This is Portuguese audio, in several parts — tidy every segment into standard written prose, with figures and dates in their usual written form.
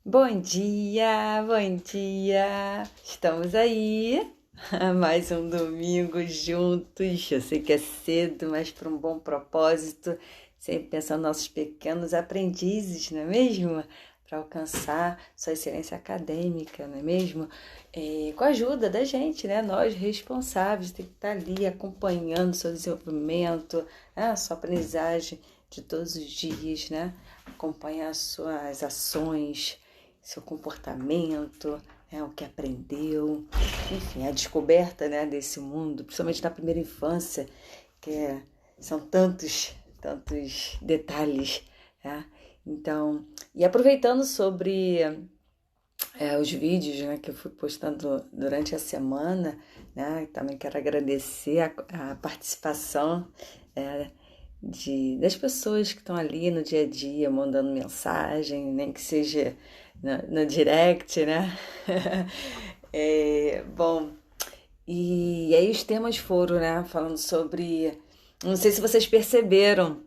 Bom dia, bom dia! Estamos aí, mais um domingo juntos. Eu sei que é cedo, mas para um bom propósito, sempre pensando nos nossos pequenos aprendizes, não é mesmo? Para alcançar sua excelência acadêmica, não é mesmo? Com a ajuda da gente, né? Nós responsáveis, tem que estar ali acompanhando seu desenvolvimento, a sua aprendizagem de todos os dias, né? Acompanhar as suas ações, seu comportamento, o que aprendeu, enfim, a descoberta, né, desse mundo, principalmente na primeira infância, são tantos detalhes, né? Então, e aproveitando sobre os vídeos, né, que eu fui postando durante a semana, né, também quero agradecer a participação é, das pessoas que estão ali no dia a dia, mandando mensagem, nem que seja no direct, né? Bom, e aí os temas foram, né, falando sobre... Não sei se vocês perceberam,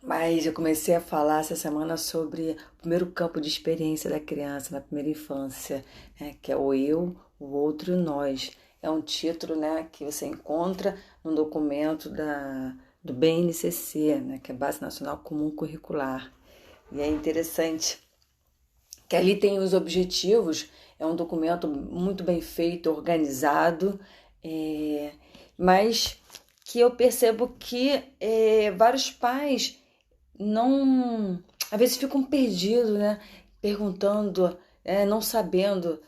mas eu comecei a falar essa semana sobre o primeiro campo de experiência da criança na primeira infância, né, que é o eu, o outro e o nós. É um título, né, que você encontra no documento do BNCC, né, que é Base Nacional Comum Curricular. E é interessante que ali tem os objetivos, é um documento muito bem feito, organizado, é, mas que eu percebo que vários pais não, às vezes ficam perdidos, né? Perguntando, não sabendo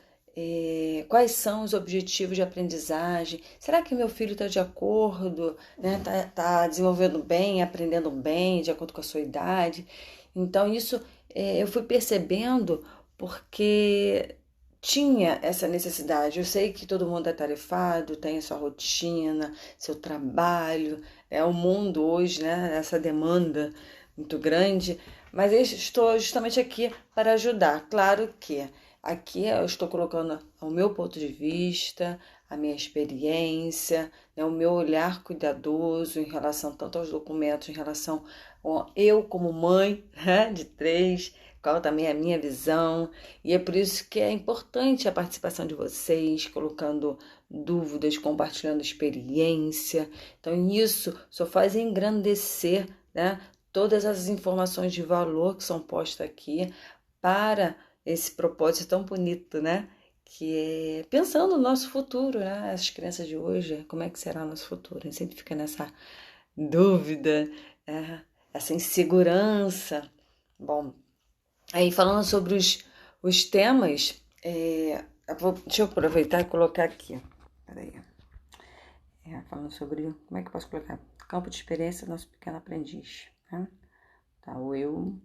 quais são os objetivos de aprendizagem. Será que meu filho está de acordo, né? Tá desenvolvendo bem, aprendendo bem, de acordo com a sua idade? Então isso eu fui percebendo porque tinha essa necessidade. Eu sei que todo mundo é tarefado, tem a sua rotina, seu trabalho, o mundo hoje, né? Essa demanda muito grande, mas eu estou justamente aqui para ajudar. Claro que aqui eu estou colocando o meu ponto de vista, a minha experiência, né, o meu olhar cuidadoso em relação tanto aos documentos, em relação a eu como mãe, né, de três, qual também é a minha visão, e é por isso que é importante a participação de vocês, colocando dúvidas, compartilhando experiência. Então isso só faz engrandecer, né, todas as informações de valor que são postas aqui para esse propósito tão bonito, né? Que é pensando no nosso futuro, né? As crianças de hoje, como é que será o nosso futuro? A gente sempre fica nessa dúvida, essa insegurança. Bom, aí falando sobre os temas, deixa eu aproveitar e colocar aqui. Peraí. Falando sobre, como é que eu posso colocar? Campo de experiência do nosso pequeno aprendiz, né? Tá, o eu.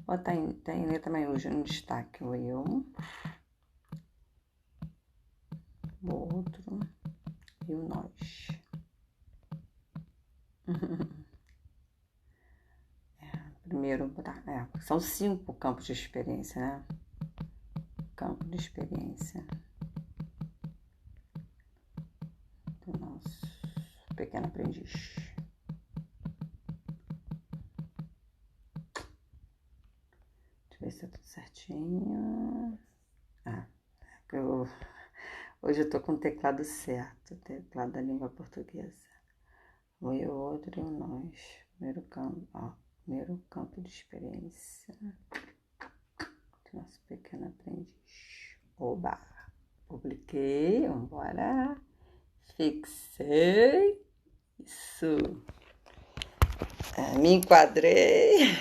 Ó, tá em letra maiúscula no destaque. O eu, o outro e o nós. Primeiro, são 5 campos de experiência, né? Campo de experiência do nosso pequeno aprendiz. Deixa eu ver se tá tudo certinho. Hoje eu tô com o teclado certo, o teclado da língua portuguesa. O eu, o outro e o nós. Primeiro campo de experiência do nosso pequeno aprendiz. Oba! Publiquei, vambora. Fixei. Isso. Me enquadrei.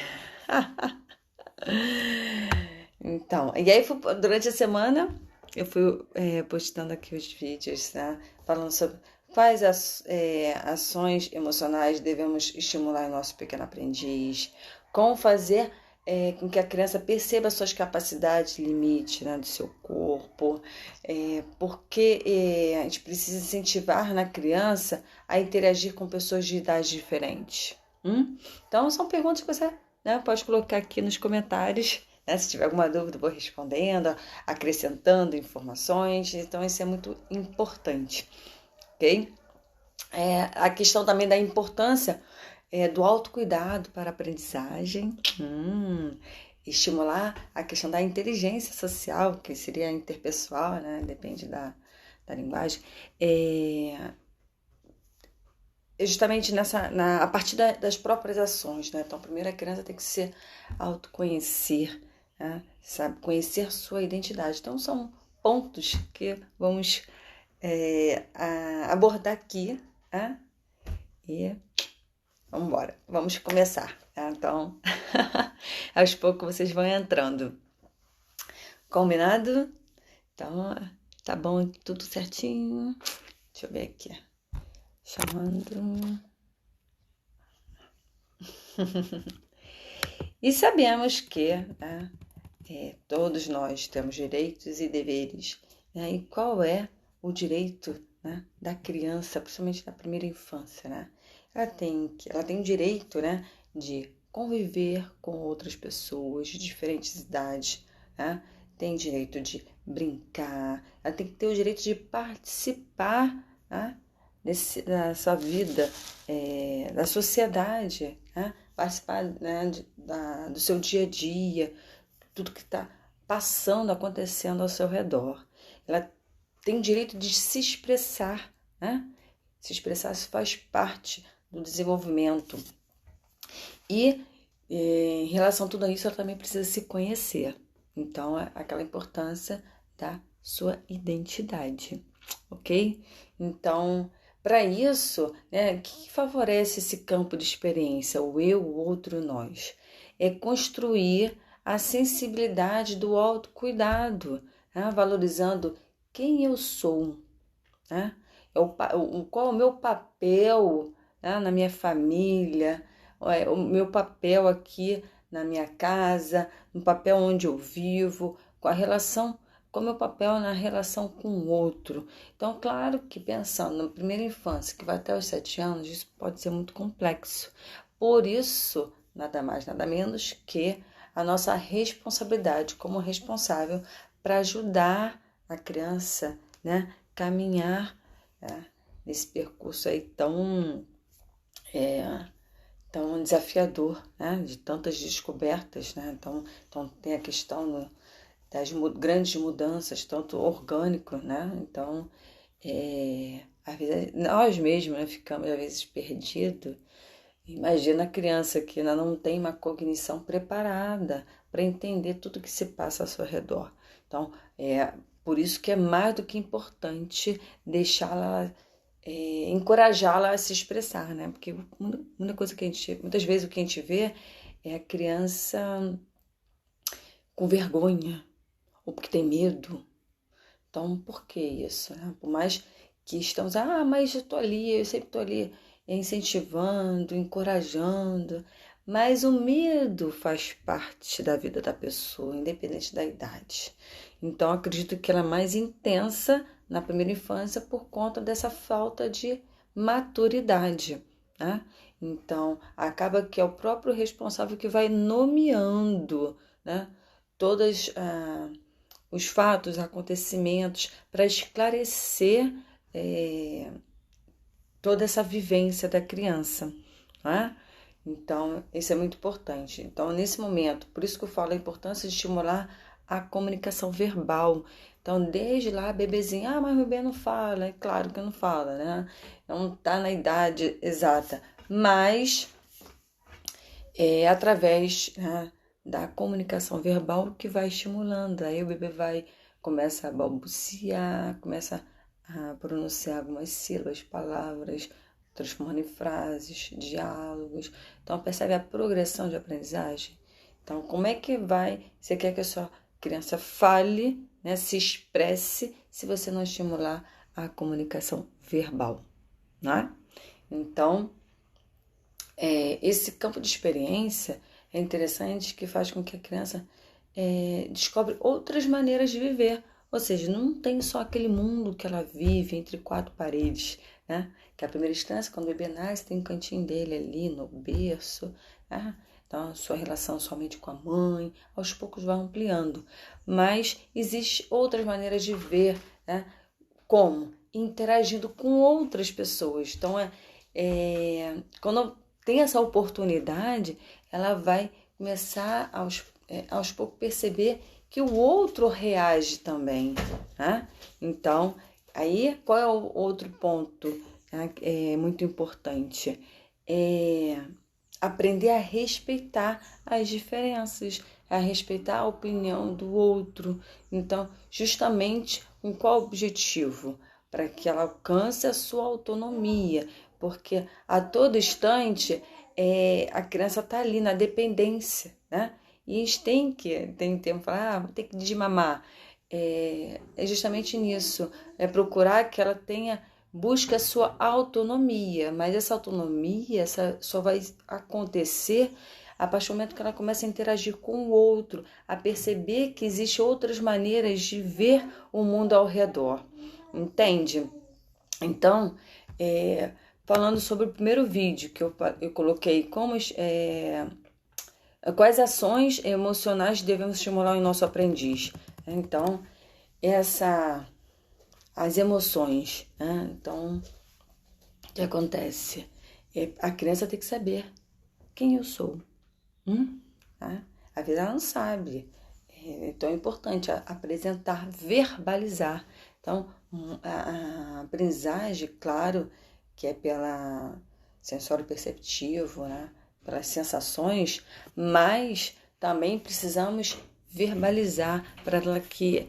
Então, e aí durante a semana eu fui postando aqui os vídeos, né? Falando sobre quais ações emocionais devemos estimular em nosso pequeno aprendiz, como fazer com que a criança perceba suas capacidades, limite, né, do seu corpo, porque a gente precisa incentivar na criança a interagir com pessoas de idades diferentes. Então, são perguntas que você, né, pode colocar aqui nos comentários, né? Se tiver alguma dúvida, eu vou respondendo, acrescentando informações. Então, isso é muito importante, ok? A questão também da importância do autocuidado para a aprendizagem. estimular a questão da inteligência social, que seria interpessoal, né? Depende da linguagem, justamente a partir das próprias ações, né? Então, primeiro a criança tem que se autoconhecer, né? Sabe? Conhecer sua identidade. Então, são pontos que vamos abordar aqui, né? E vamos embora, vamos começar. Tá? Então, aos poucos vocês vão entrando. Combinado? Então, tá bom, tudo certinho. Deixa eu ver aqui. Chamando. E sabemos que, né, todos nós temos direitos e deveres. Né? E qual é o direito, né, da criança, principalmente na primeira infância? Né? Ela tem o direito, né, de conviver com outras pessoas de diferentes idades. Né? Tem direito de brincar. Ela tem que ter o direito de participar, né, da sua vida, da sociedade, né? Participar, né, do seu dia a dia, tudo que está passando, acontecendo ao seu redor. Ela tem direito de se expressar, né? Se expressar, isso faz parte do desenvolvimento. E em relação a tudo isso, ela também precisa se conhecer. Então, é aquela importância da sua identidade, ok? Então, para isso, né, o que favorece esse campo de experiência, o eu, o outro, o nós? É construir a sensibilidade do autocuidado, né, valorizando quem eu sou, né? Qual é o meu papel, né, na minha família, o meu papel aqui na minha casa, no papel onde eu vivo, com a relação, com o meu papel na relação com o outro. Então, claro que pensando na primeira infância, que vai até os 7 anos, isso pode ser muito complexo. Por isso, nada mais, nada menos que a nossa responsabilidade como responsável para ajudar a criança, né, caminhar nesse percurso aí tão desafiador, né, de tantas descobertas, né? Então tem a questão das grandes mudanças, tanto orgânico, né? Então, às vezes, nós mesmos, né, ficamos às vezes perdidos. Imagina a criança que ainda não tem uma cognição preparada para entender tudo que se passa ao seu redor. Então, por isso que é mais do que importante deixá-la, encorajá-la a se expressar, né? Porque muitas vezes o que a gente vê é a criança com vergonha, ou porque tem medo. Então, por que isso? Né? Por mais que estamos, mas eu sempre estou ali incentivando, encorajando, mas o medo faz parte da vida da pessoa, independente da idade. Então, acredito que ela é mais intensa na primeira infância por conta dessa falta de maturidade, né? Então, acaba que é o próprio responsável que vai nomeando, né, todos os fatos, acontecimentos, para esclarecer toda essa vivência da criança, né? Então, isso é muito importante. Então, nesse momento, por isso que eu falo a importância de estimular a comunicação verbal. Então, desde lá, bebezinho, mas o bebê não fala. É claro que não fala, né? Não está na idade exata. Mas é através, né, da comunicação verbal que vai estimulando. Aí o bebê começa a balbuciar, começa a pronunciar algumas sílabas, palavras, transformando em frases, diálogos. Então, percebe a progressão de aprendizagem? Então, como é que você quer que a sua criança fale, né, se expresse, se você não estimular a comunicação verbal, né? Então, esse campo de experiência é interessante, que faz com que a criança descobre outras maneiras de viver. Ou seja, não tem só aquele mundo que ela vive entre 4 paredes, né? Que a primeira instância, quando o bebê nasce, tem um cantinho dele ali no berço, né? Então, a sua relação somente com a mãe, aos poucos vai ampliando. Mas existem outras maneiras de ver, né? Como? Interagindo com outras pessoas. Então, quando tem essa oportunidade, ela vai começar aos poucos perceber que o outro reage também, né? Então, aí qual é o outro ponto, né, muito importante? Aprender a respeitar as diferenças, a respeitar a opinião do outro. Então, justamente com qual objetivo? Para que ela alcance a sua autonomia, porque a todo instante a criança está ali na dependência, né? E eles têm tempo para falar, tem que desmamar. É justamente nisso, é procurar que ela busque a sua autonomia, mas essa autonomia só vai acontecer a partir do momento que ela começa a interagir com o outro, a perceber que existem outras maneiras de ver o mundo ao redor, entende? Então, falando sobre o primeiro vídeo que eu coloquei, quais ações emocionais devemos estimular em nosso aprendiz? Então, as emoções, né? Então, o que acontece? A criança tem que saber quem eu sou. Tá? A vida ela não sabe. Então é importante apresentar, verbalizar. Então, a aprendizagem, claro, que é pela sensório perceptivo, né? Pelas sensações, mas também precisamos verbalizar para que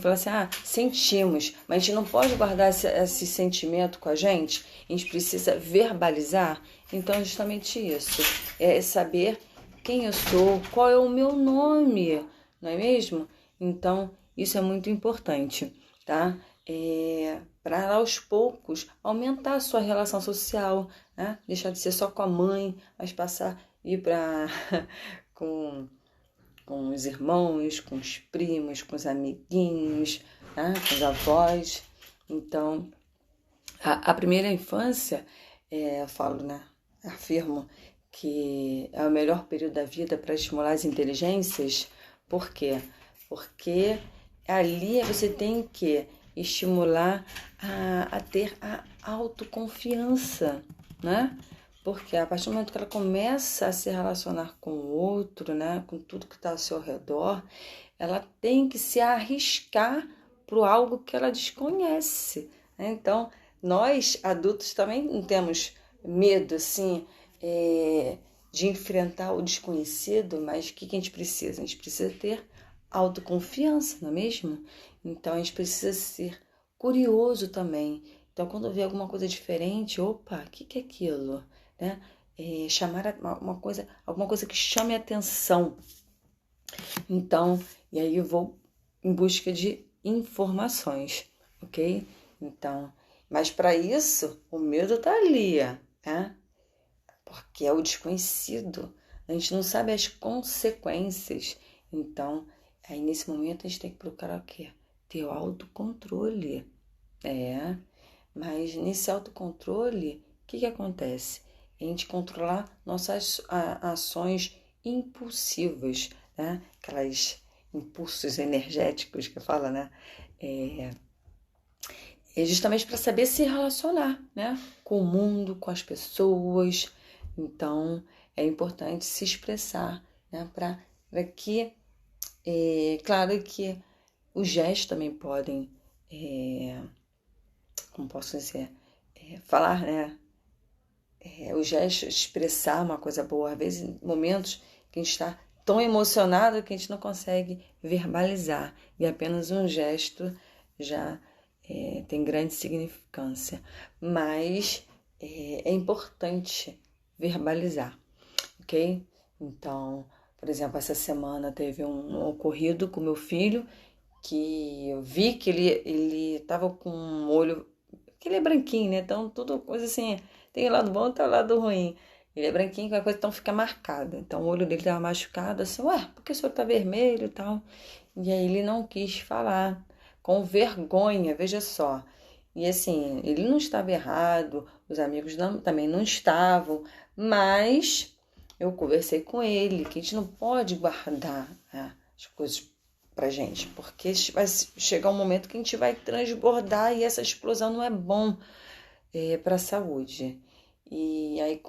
fala assim, sentimos, mas a gente não pode guardar esse sentimento com a gente precisa verbalizar. Então é justamente isso, é saber quem eu sou, qual é o meu nome, não é mesmo? Então isso é muito importante, tá? Para aos poucos aumentar a sua relação social, né? Deixar de ser só com a mãe, mas passar a ir para com os irmãos, com os primos, com os amiguinhos, né? Com os avós. Então, a primeira infância, eu falo, né? Afirmo que é o melhor período da vida para estimular as inteligências. Por quê? Porque ali você tem que estimular a ter a autoconfiança, né? Porque a partir do momento que ela começa a se relacionar com o outro, né, com tudo que está ao seu redor, ela tem que se arriscar para algo que ela desconhece, né? Então, nós adultos também não temos medo, assim, de enfrentar o desconhecido, mas o que a gente precisa? A gente precisa ter autoconfiança, não é mesmo? Então, a gente precisa ser curioso também. Então, quando vê alguma coisa diferente, opa, o que é aquilo? Né? Chamar alguma coisa que chame a atenção. Então, e aí eu vou em busca de informações, ok? Então, mas para isso, o medo tá ali, né? Porque é o desconhecido. A gente não sabe as consequências. Então, aí nesse momento a gente tem que procurar o quê? Ter o autocontrole. Mas nesse autocontrole, o que acontece? A gente controlar nossas ações impulsivas, né? Aquelas impulsos energéticos que fala, né? É justamente para saber se relacionar, né? Com o mundo, com as pessoas. Então, é importante se expressar, né? Para que, claro que os gestos também podem, como posso dizer, falar, né? O gesto expressar uma coisa boa. Às vezes, em momentos que a gente está tão emocionado que a gente não consegue verbalizar. E apenas um gesto já tem grande significância. Mas é importante verbalizar, ok? Então, por exemplo, essa semana teve um ocorrido com meu filho que eu vi que ele estava com um olho, que ele é branquinho, né? Então, tudo coisa assim, tem o lado bom e tem o lado ruim. Ele é branquinho, qualquer coisa então fica marcada. Então, o olho dele estava machucado, assim, por que o senhor tá vermelho e tal? E aí ele não quis falar, com vergonha, veja só. E assim, ele não estava errado, os amigos também não estavam, mas eu conversei com ele, que a gente não pode guardar, né, as coisas pra gente, porque vai chegar um momento que a gente vai transbordar e essa explosão não é bom para a saúde. E aí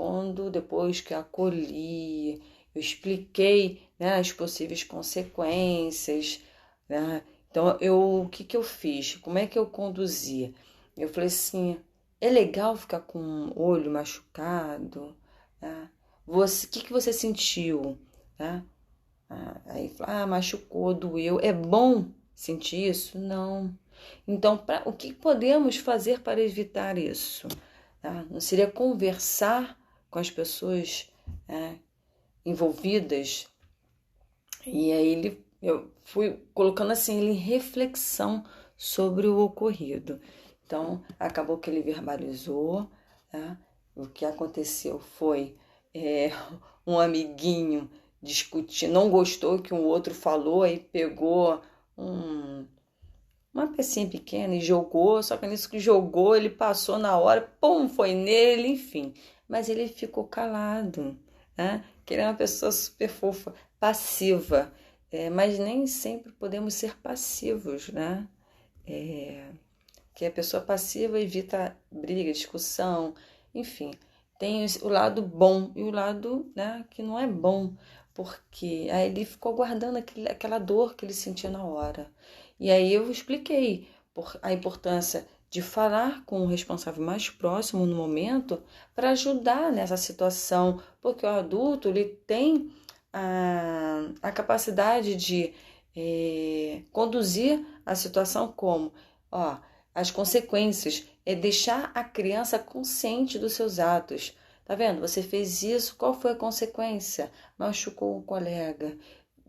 depois que eu acolhi, eu expliquei, né, as possíveis consequências, né? Então, o que eu fiz? Como é que eu conduzi? Eu falei assim, é legal ficar com o olho machucado, né? O que você sentiu, né? Aí, machucou, doeu. É bom sentir isso? Não. Então, o que podemos fazer para evitar isso? Tá? Não seria conversar com as pessoas, né, envolvidas? E aí eu fui colocando assim ele em reflexão sobre o ocorrido. Então, acabou que ele verbalizou, né? O que aconteceu foi é, um amiguinho discutir, não gostou que um outro falou, aí pegou uma pecinha pequena e jogou, só que nisso que jogou, ele passou na hora, pum, foi nele, enfim. Mas ele ficou calado, né? Que ele é uma pessoa super fofa, passiva, mas nem sempre podemos ser passivos, né? Que a pessoa passiva evita briga, discussão, enfim. Tem o lado bom e o lado, né, que não é bom, porque aí ele ficou guardando aquela dor que ele sentia na hora. E aí eu expliquei a importância de falar com o responsável mais próximo no momento para ajudar nessa situação, porque o adulto ele tem a capacidade de conduzir a situação como, ó, as consequências é deixar a criança consciente dos seus atos. Tá vendo? Você fez isso, qual foi a consequência? Machucou o colega.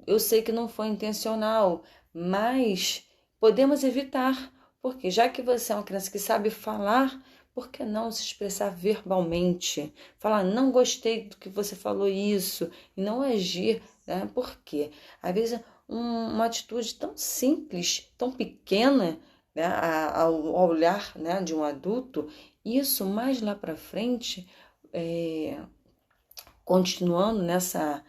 Eu sei que não foi intencional, mas podemos evitar, porque já que você é uma criança que sabe falar, por que não se expressar verbalmente? Falar, não gostei do que você falou isso, e não agir, né? Por quê? Às vezes uma atitude tão simples, tão pequena, né, ao olhar, né, de um adulto, isso mais lá para frente, continuando nessa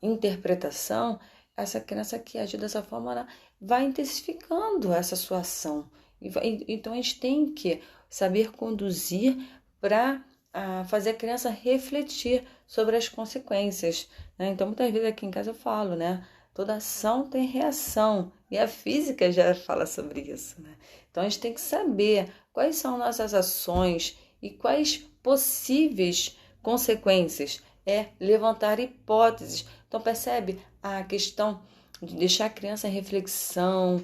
interpretação, essa criança que agir dessa forma ela vai intensificando essa sua ação. Então a gente tem que saber conduzir para fazer a criança refletir sobre as consequências, né? Então muitas vezes aqui em casa eu falo, né? Toda ação tem reação e a física já fala sobre isso, né? Então a gente tem que saber quais são nossas ações e quais possíveis consequências. Levantar hipóteses. Então percebe a questão de deixar a criança em reflexão,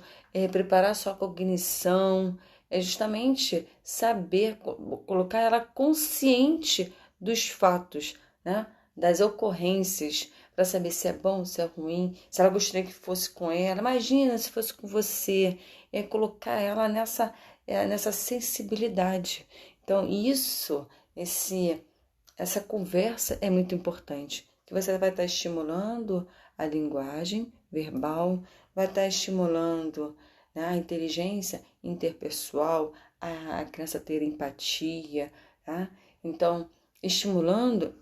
preparar sua cognição, justamente saber colocar ela consciente dos fatos, né? Das ocorrências, para saber se é bom, se é ruim, se ela gostaria que fosse com ela. Imagina se fosse com você, colocar ela nessa sensibilidade. Então, essa conversa é muito importante, que você vai estar estimulando a linguagem verbal, vai estar estimulando, né, a inteligência interpessoal, a criança ter empatia, tá? Então, estimulando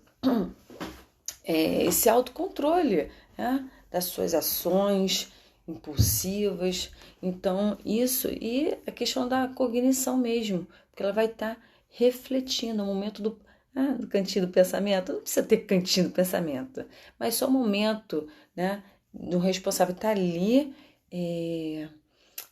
esse autocontrole, né, das suas ações impulsivas. Então, isso e a questão da cognição mesmo, porque ela vai estar refletindo no momento do cantinho do pensamento. Não precisa ter cantinho do pensamento, mas só o momento, né, do responsável estar ali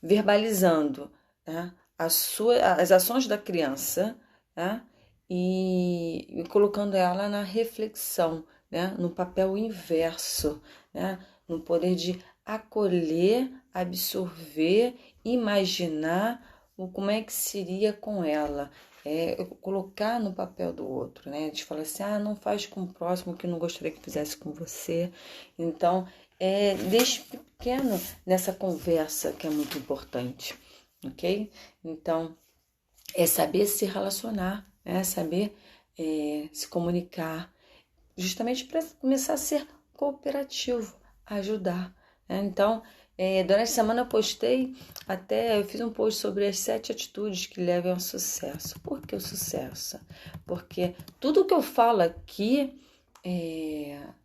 verbalizando, né, as ações da criança, né, e colocando ela na reflexão, né, no papel inverso, né, no poder de acolher, absorver, imaginar como é que seria com ela. Colocar no papel do outro, né? De falar assim, não faz com o próximo que não gostaria que fizesse com você. Então, desde pequeno nessa conversa que é muito importante, ok? Então, saber se relacionar, saber se comunicar, justamente para começar a ser cooperativo, ajudar, né? Então, durante a semana eu fiz um post sobre as 7 atitudes que levam ao sucesso. Por que o sucesso? Porque tudo que eu falo aqui,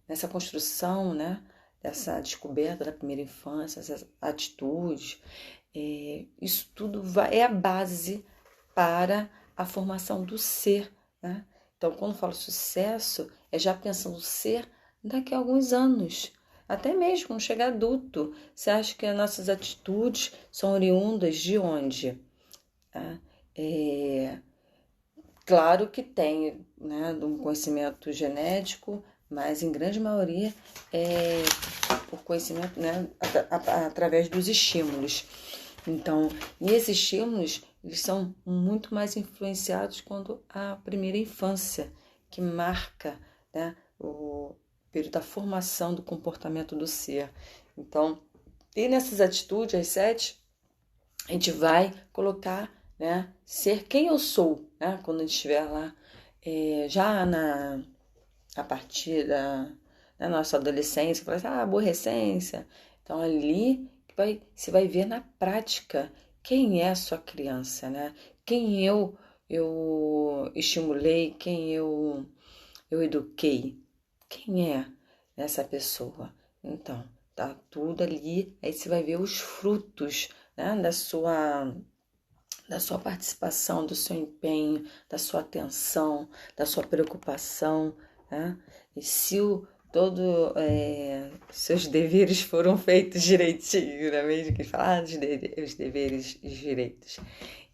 nessa construção, né, dessa descoberta da primeira infância, essas atitudes, isso tudo é a base para a formação do ser, né? Então, quando eu falo sucesso, já pensando o ser daqui a alguns anos. Até mesmo quando chegar adulto, você acha que as nossas atitudes são oriundas de onde? Tá? Claro que tem, né, um conhecimento genético, mas em grande maioria é por conhecimento, né, através dos estímulos. Então, e esses estímulos, eles são muito mais influenciados quando a primeira infância, que marca, né, o período da formação do comportamento do ser. Então, e nessas atitudes, as 7, a gente vai colocar, né, ser quem eu sou, né, quando a gente estiver lá, já a partir da nossa adolescência, fala assim, aborrecência. Então ali você vai ver na prática quem é a sua criança, né? Quem eu estimulei, quem eu eduquei, quem é essa pessoa. Então, tá tudo ali, aí você vai ver os frutos, né, da sua participação, do seu empenho, da sua atenção, da sua preocupação, né? E se seus deveres foram feitos direitinho, não é mesmo? Que fala os deveres e os direitos.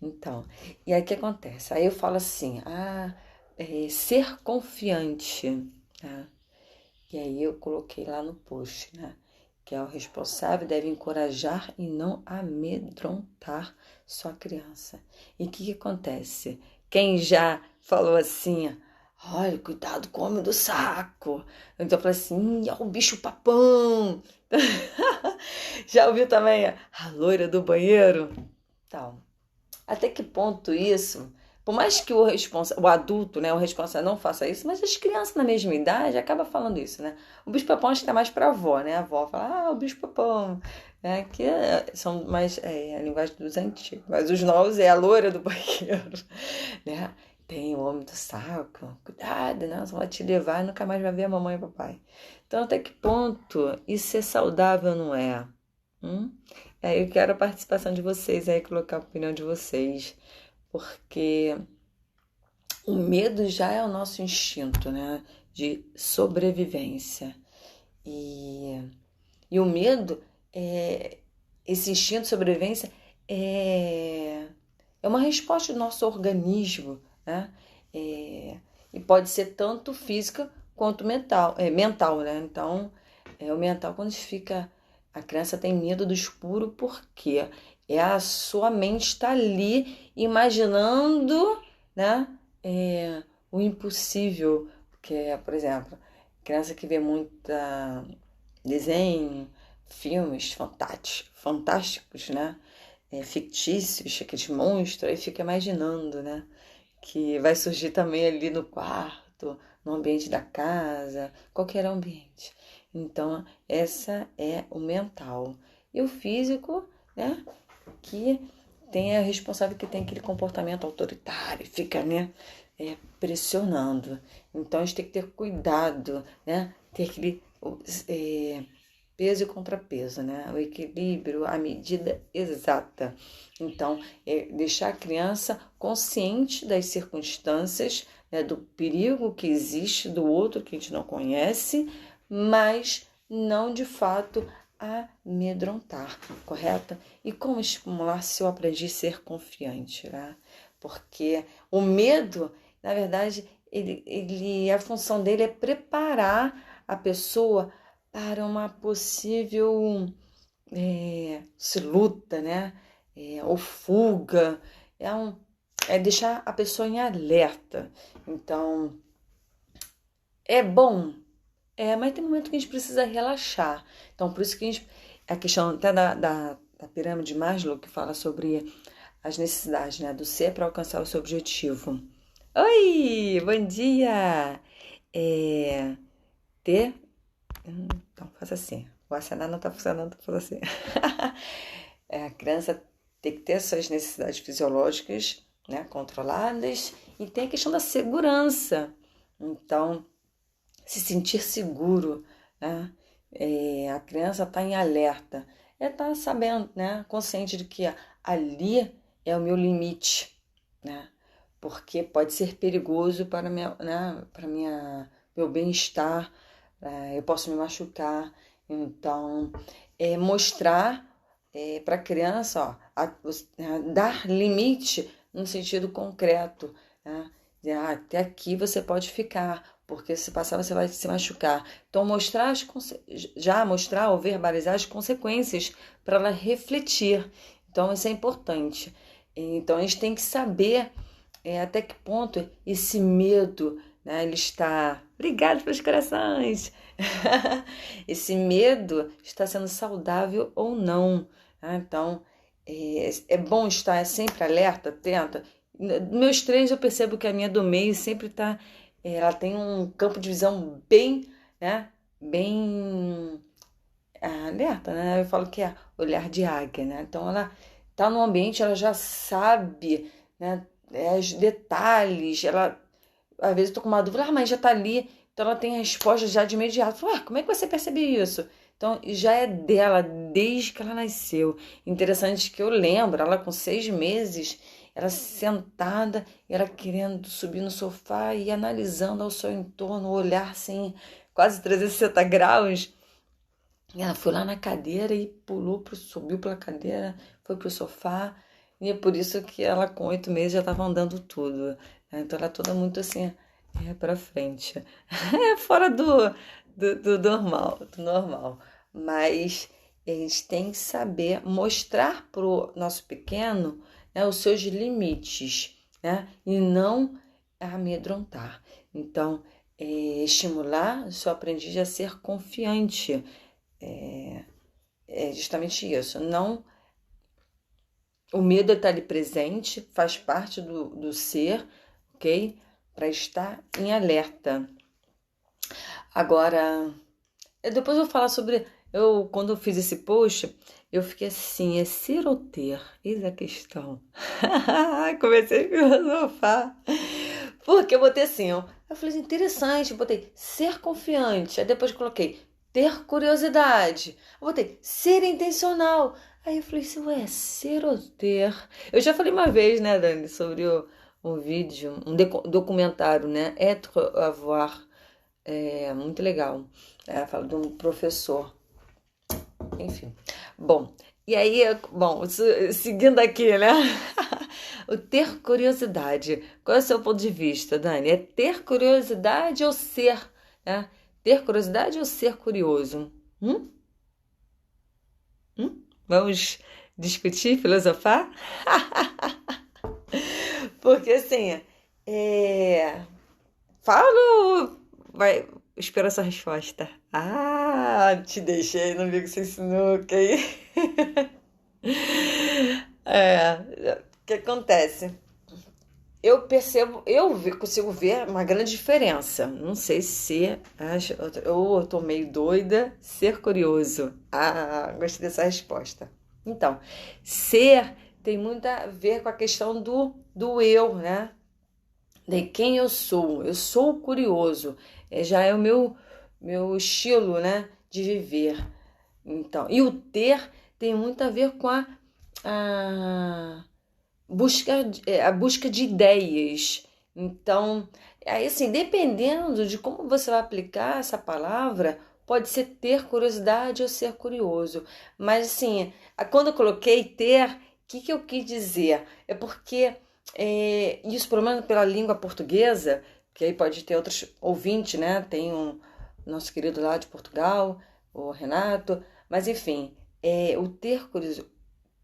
Então, e aí o que acontece? Aí eu falo assim, ser confiante, tá? E aí eu coloquei lá no post, né? Que é o responsável deve encorajar e não amedrontar sua criança. E o que acontece? Quem já falou assim, olha, cuidado com o homem do saco. Então eu falei assim, ó, o bicho papão. Já ouviu também a loira do banheiro? Então, até que ponto isso, por mais que o adulto, né, o responsável não faça isso, mas as crianças na mesma idade acabam falando isso, né? O bicho-papão acho que tá mais pra avó, né? A avó fala, o bicho-papão, né? Que são mais a linguagem dos antigos, mas os novos é a loira do banheiro, né? Tem o homem do saco, cuidado, né? Só vai te levar e nunca mais vai ver a mamãe e o papai. Então, até que ponto isso é saudável, não é? Eu quero a participação de vocês aí, colocar a opinião de vocês, porque o medo já é o nosso instinto, né, de sobrevivência. E, e o medo, esse instinto de sobrevivência é uma resposta do nosso organismo, né? E pode ser tanto física quanto mental, né? Então, o mental, quando fica. A criança tem medo do escuro porque a sua mente está ali imaginando, né? O impossível. Que por exemplo, criança que vê muita desenho, filmes fantásticos, né? Fictícios, aqueles monstros, aí fica imaginando, né? Que vai surgir também ali no quarto, no ambiente da casa, qualquer ambiente. Então, essa é o mental. E o físico, né? Que tem a responsável que tem aquele comportamento autoritário, fica, né? Pressionando. Então, a gente tem que ter cuidado, né? Ter aquele peso e contrapeso, né? O equilíbrio, a medida exata. Então, deixar a criança consciente das circunstâncias, né, do perigo que existe do outro que a gente não conhece, mas não de fato amedrontar, correto? E como estimular se eu aprendi a ser confiante, né? Porque o medo, na verdade, a função dele é preparar a pessoa para uma possível se luta, né? Ou fuga. É deixar a pessoa em alerta. Então, é bom, mas tem momento que a gente precisa relaxar. Então, por isso que a questão até da pirâmide de Maslow, que fala sobre as necessidades, né, do ser para alcançar o seu objetivo. Oi, bom dia! Ter. Então, faça assim. O acenar não está funcionando, então faça assim. A criança tem que ter suas necessidades fisiológicas, né, controladas, e tem a questão da segurança. Então, se sentir seguro, né? A criança está em alerta, tá sabendo, né? Consciente de que ali é o meu limite, né? Porque pode ser perigoso para meu bem-estar, eu posso me machucar. Então, mostrar para a criança, ó, dar limite no sentido concreto, né? Até aqui você pode ficar, porque se passar você vai se machucar. Então, mostrar ou verbalizar as consequências para ela refletir. Então, isso é importante. Então, a gente tem que saber até que ponto esse medo, né, ele está... Obrigado pelos corações! Esse medo está sendo saudável ou não. Né? Então, é bom estar sempre alerta, atenta. Meus três, eu percebo que a minha do meio sempre está... ela tem um campo de visão bem, né, bem alerta, né? Eu falo que é olhar de águia, né? Então, ela está no ambiente, ela já sabe, né, os detalhes. Ela, às vezes, eu tô com uma dúvida, mas já está ali. Então, ela tem a resposta já de imediato. Ué, como é que você percebeu isso? Então, já é dela desde que ela nasceu. Interessante que eu lembro, ela com 6 meses, ela sentada, ela querendo subir no sofá e analisando ao seu entorno, olhar assim, quase 360 graus. E ela foi lá na cadeira e subiu pela cadeira, foi pro sofá. E é por isso que ela, com 8 meses, já estava andando tudo. Né? Então, ela é toda muito assim, pra frente. É fora do normal, do normal. Mas a gente tem que saber mostrar pro nosso pequeno, né, os seus limites, né? E não amedrontar. Então, estimular o seu aprendiz a ser confiante. É justamente isso. Não, o medo está ali presente, faz parte do ser, ok? Para estar em alerta. Agora, depois eu vou falar sobre... quando eu fiz esse post, eu fiquei assim, é ser ou ter? Eis a questão. Comecei a filosofar. Porque eu botei assim, ó. Eu falei assim, interessante, eu botei ser confiante. Aí depois coloquei ter curiosidade. Eu botei ser intencional. Aí eu falei assim, ué, ser ou ter? Eu já falei uma vez, né, Dani, sobre um vídeo, um documentário, né? Être avoir. É muito legal. Fala de um professor. Enfim. Bom, e aí, seguindo aqui, né? O ter curiosidade. Qual é o seu ponto de vista, Dani? É ter curiosidade ou ser? Né? Ter curiosidade ou ser curioso? Vamos discutir, filosofar? Porque assim, falo, vai, espero a sua resposta. Ah, te deixei no Ligo Sem Sinuca, hein? O que acontece? Consigo ver uma grande diferença. Não sei se eu tô meio doida, ser curioso. Ah, gostei dessa resposta. Então, ser tem muito a ver com a questão do eu, né? De quem eu sou. Eu sou curioso. Já é o meu estilo, né, de viver. Então, e o ter tem muito a ver com a busca de ideias. Então, aí assim, dependendo de como você vai aplicar essa palavra, pode ser ter curiosidade ou ser curioso. Mas assim, quando eu coloquei ter, o que eu quis dizer? É porque isso, pelo menos pela língua portuguesa, que aí pode ter outros ouvintes, né? Tem nosso querido lá de Portugal, o Renato, mas enfim,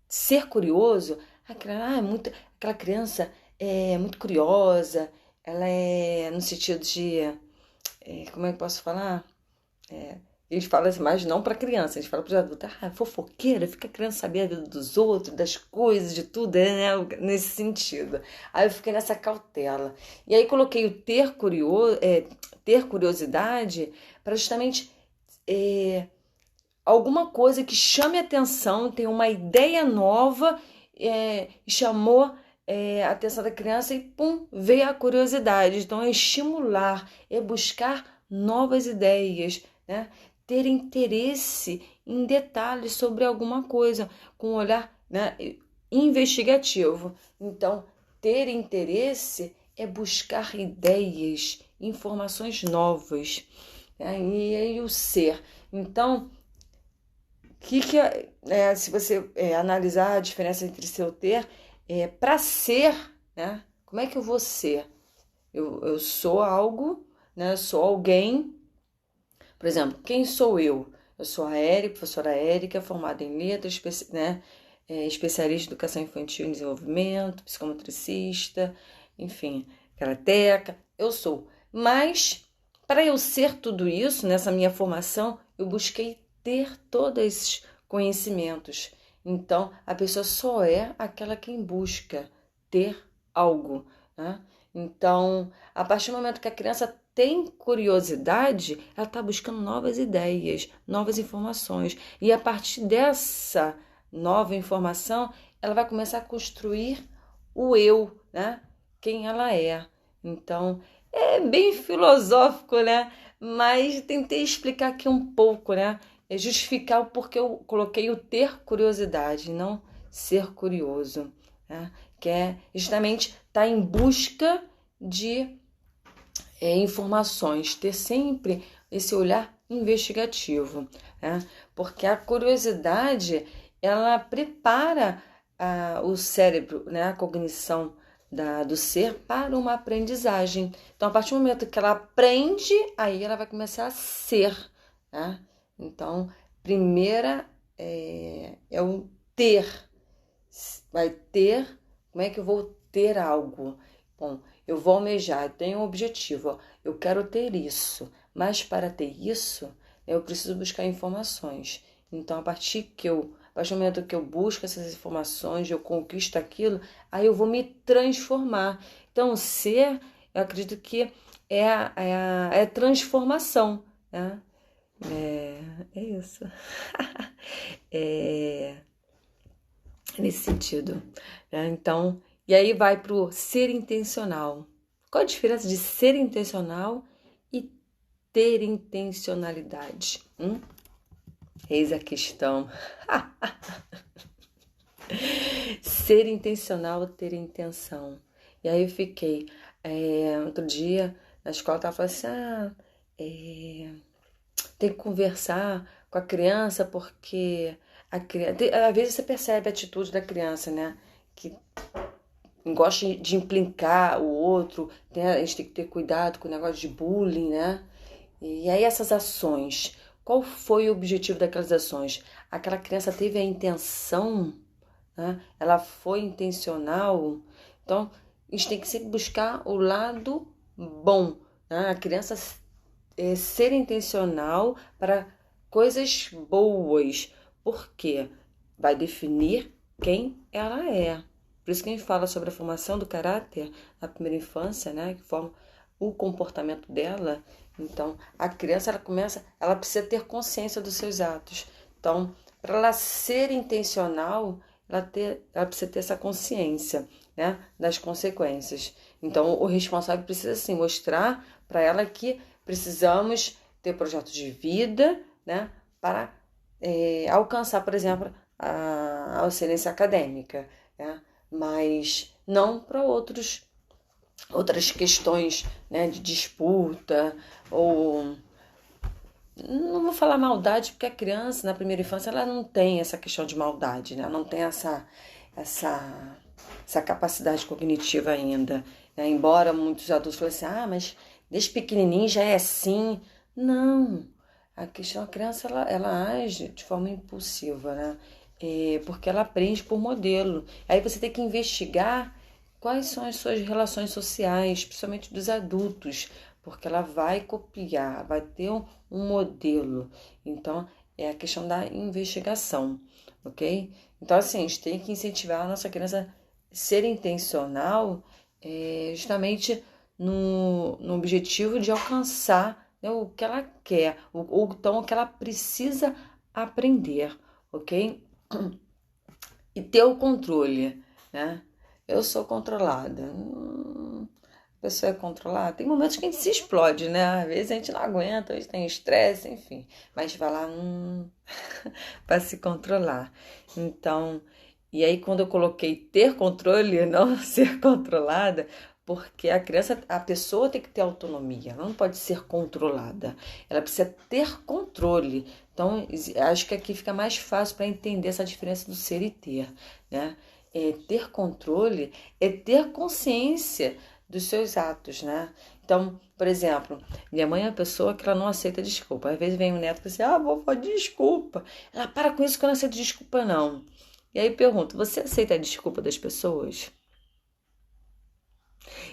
ser curioso, aquela criança é muito curiosa, ela é no sentido de, como é que eu posso falar? A gente fala assim, mas não para criança, a gente fala para os adultos, fofoqueira, fica querendo saber a vida dos outros, das coisas, de tudo, né? Nesse sentido. Aí eu fiquei nessa cautela. E aí coloquei o ter curiosidade para justamente alguma coisa que chame atenção, tem uma ideia nova, chamou a atenção da criança e pum, veio a curiosidade. Então é estimular, é buscar novas ideias, né? Ter interesse em detalhes sobre alguma coisa, com um olhar, né, investigativo. Então, ter interesse é buscar ideias, informações novas. E aí o ser. Então, se você analisar a diferença entre ser e ter, para ser, né? Como é que eu vou ser? Eu sou algo, né? Eu sou alguém. Por exemplo, quem sou eu? Eu sou a Érica, professora Érica, formada em letras, né? Especialista em educação infantil e desenvolvimento, psicomotricista, enfim, karateca. Eu sou. Mas, para eu ser tudo isso, nessa minha formação, eu busquei ter todos esses conhecimentos. Então, a pessoa só é aquela quem busca ter algo, né? Então, a partir do momento que a criança tem curiosidade, ela está buscando novas ideias, novas informações. E a partir dessa nova informação, ela vai começar a construir o eu, né? Quem ela é. Então, é bem filosófico, né? Mas tentei explicar aqui um pouco, né? Justificar o porquê eu coloquei o ter curiosidade, não ser curioso, né? Que é justamente estar em busca de informações, ter sempre esse olhar investigativo, né? Porque a curiosidade, ela prepara o cérebro, né? A cognição do ser para uma aprendizagem. Então, a partir do momento que ela aprende, aí ela vai começar a ser, né? Então, primeira é o ter. Vai ter, como é que eu vou ter algo? Bom, eu vou almejar, eu tenho um objetivo, ó, eu quero ter isso, mas para ter isso, eu preciso buscar informações. Então, a partir do momento que eu busco essas informações, eu conquisto aquilo, aí eu vou me transformar. Então, ser, eu acredito que é transformação, né? É isso. Nesse sentido, né? Então, e aí vai para o ser intencional. Qual a diferença de ser intencional e ter intencionalidade? Eis a questão. Ser intencional, ter intenção. E aí eu fiquei, outro dia na escola, ela falou assim, tem que conversar com a criança porque às vezes você percebe a atitude da criança, né? Que gosta de implicar o outro, a gente tem que ter cuidado com o negócio de bullying, né? E aí essas ações, qual foi o objetivo daquelas ações? Aquela criança teve a intenção, né? Ela foi intencional. Então, a gente tem que sempre buscar o lado bom, né? A criança ser intencional para coisas boas, porque vai definir quem ela é. Por isso que a gente fala sobre a formação do caráter na primeira infância, né? Que forma o comportamento dela. Então, a criança ela precisa ter consciência dos seus atos. Então, para ela ser intencional, ela precisa ter essa consciência, né, das consequências. Então, o responsável precisa sim mostrar para ela que precisamos ter projetos de vida, né, para alcançar, por exemplo, a excelência acadêmica, né, mas não para outras questões, né, de disputa ou não vou falar maldade porque a criança na primeira infância ela não tem essa questão de maldade, né? Ela não tem essa capacidade cognitiva ainda, né? Embora muitos adultos falem assim, mas desde pequenininho já é assim. Não, a criança ela age de forma impulsiva, né? Porque ela aprende por modelo. Aí você tem que investigar quais são as suas relações sociais, principalmente dos adultos, porque ela vai copiar, vai ter um modelo. Então, é a questão da investigação, ok? Então, assim, a gente tem que incentivar a nossa criança a ser intencional, justamente no objetivo de alcançar, né, o que ela quer, ou então o que ela precisa aprender, ok? E ter o controle, né? Eu sou controlada. A pessoa é controlada. Tem momentos que a gente se explode, né? Às vezes a gente não aguenta, às vezes tem estresse, enfim. Mas vai lá para se controlar. Então, e aí quando eu coloquei ter controle e não ser controlada, Porque a pessoa tem que ter autonomia, ela não pode ser controlada, ela precisa ter controle. Então, acho que aqui fica mais fácil para entender essa diferença do ser e ter, né? Ter controle é ter consciência dos seus atos, né? Então, por exemplo, minha mãe é uma pessoa que ela não aceita desculpa. Às vezes vem um neto e fala assim, vovó, desculpa. Ela, para com isso que eu não aceito desculpa, não. E aí pergunto, você aceita a desculpa das pessoas?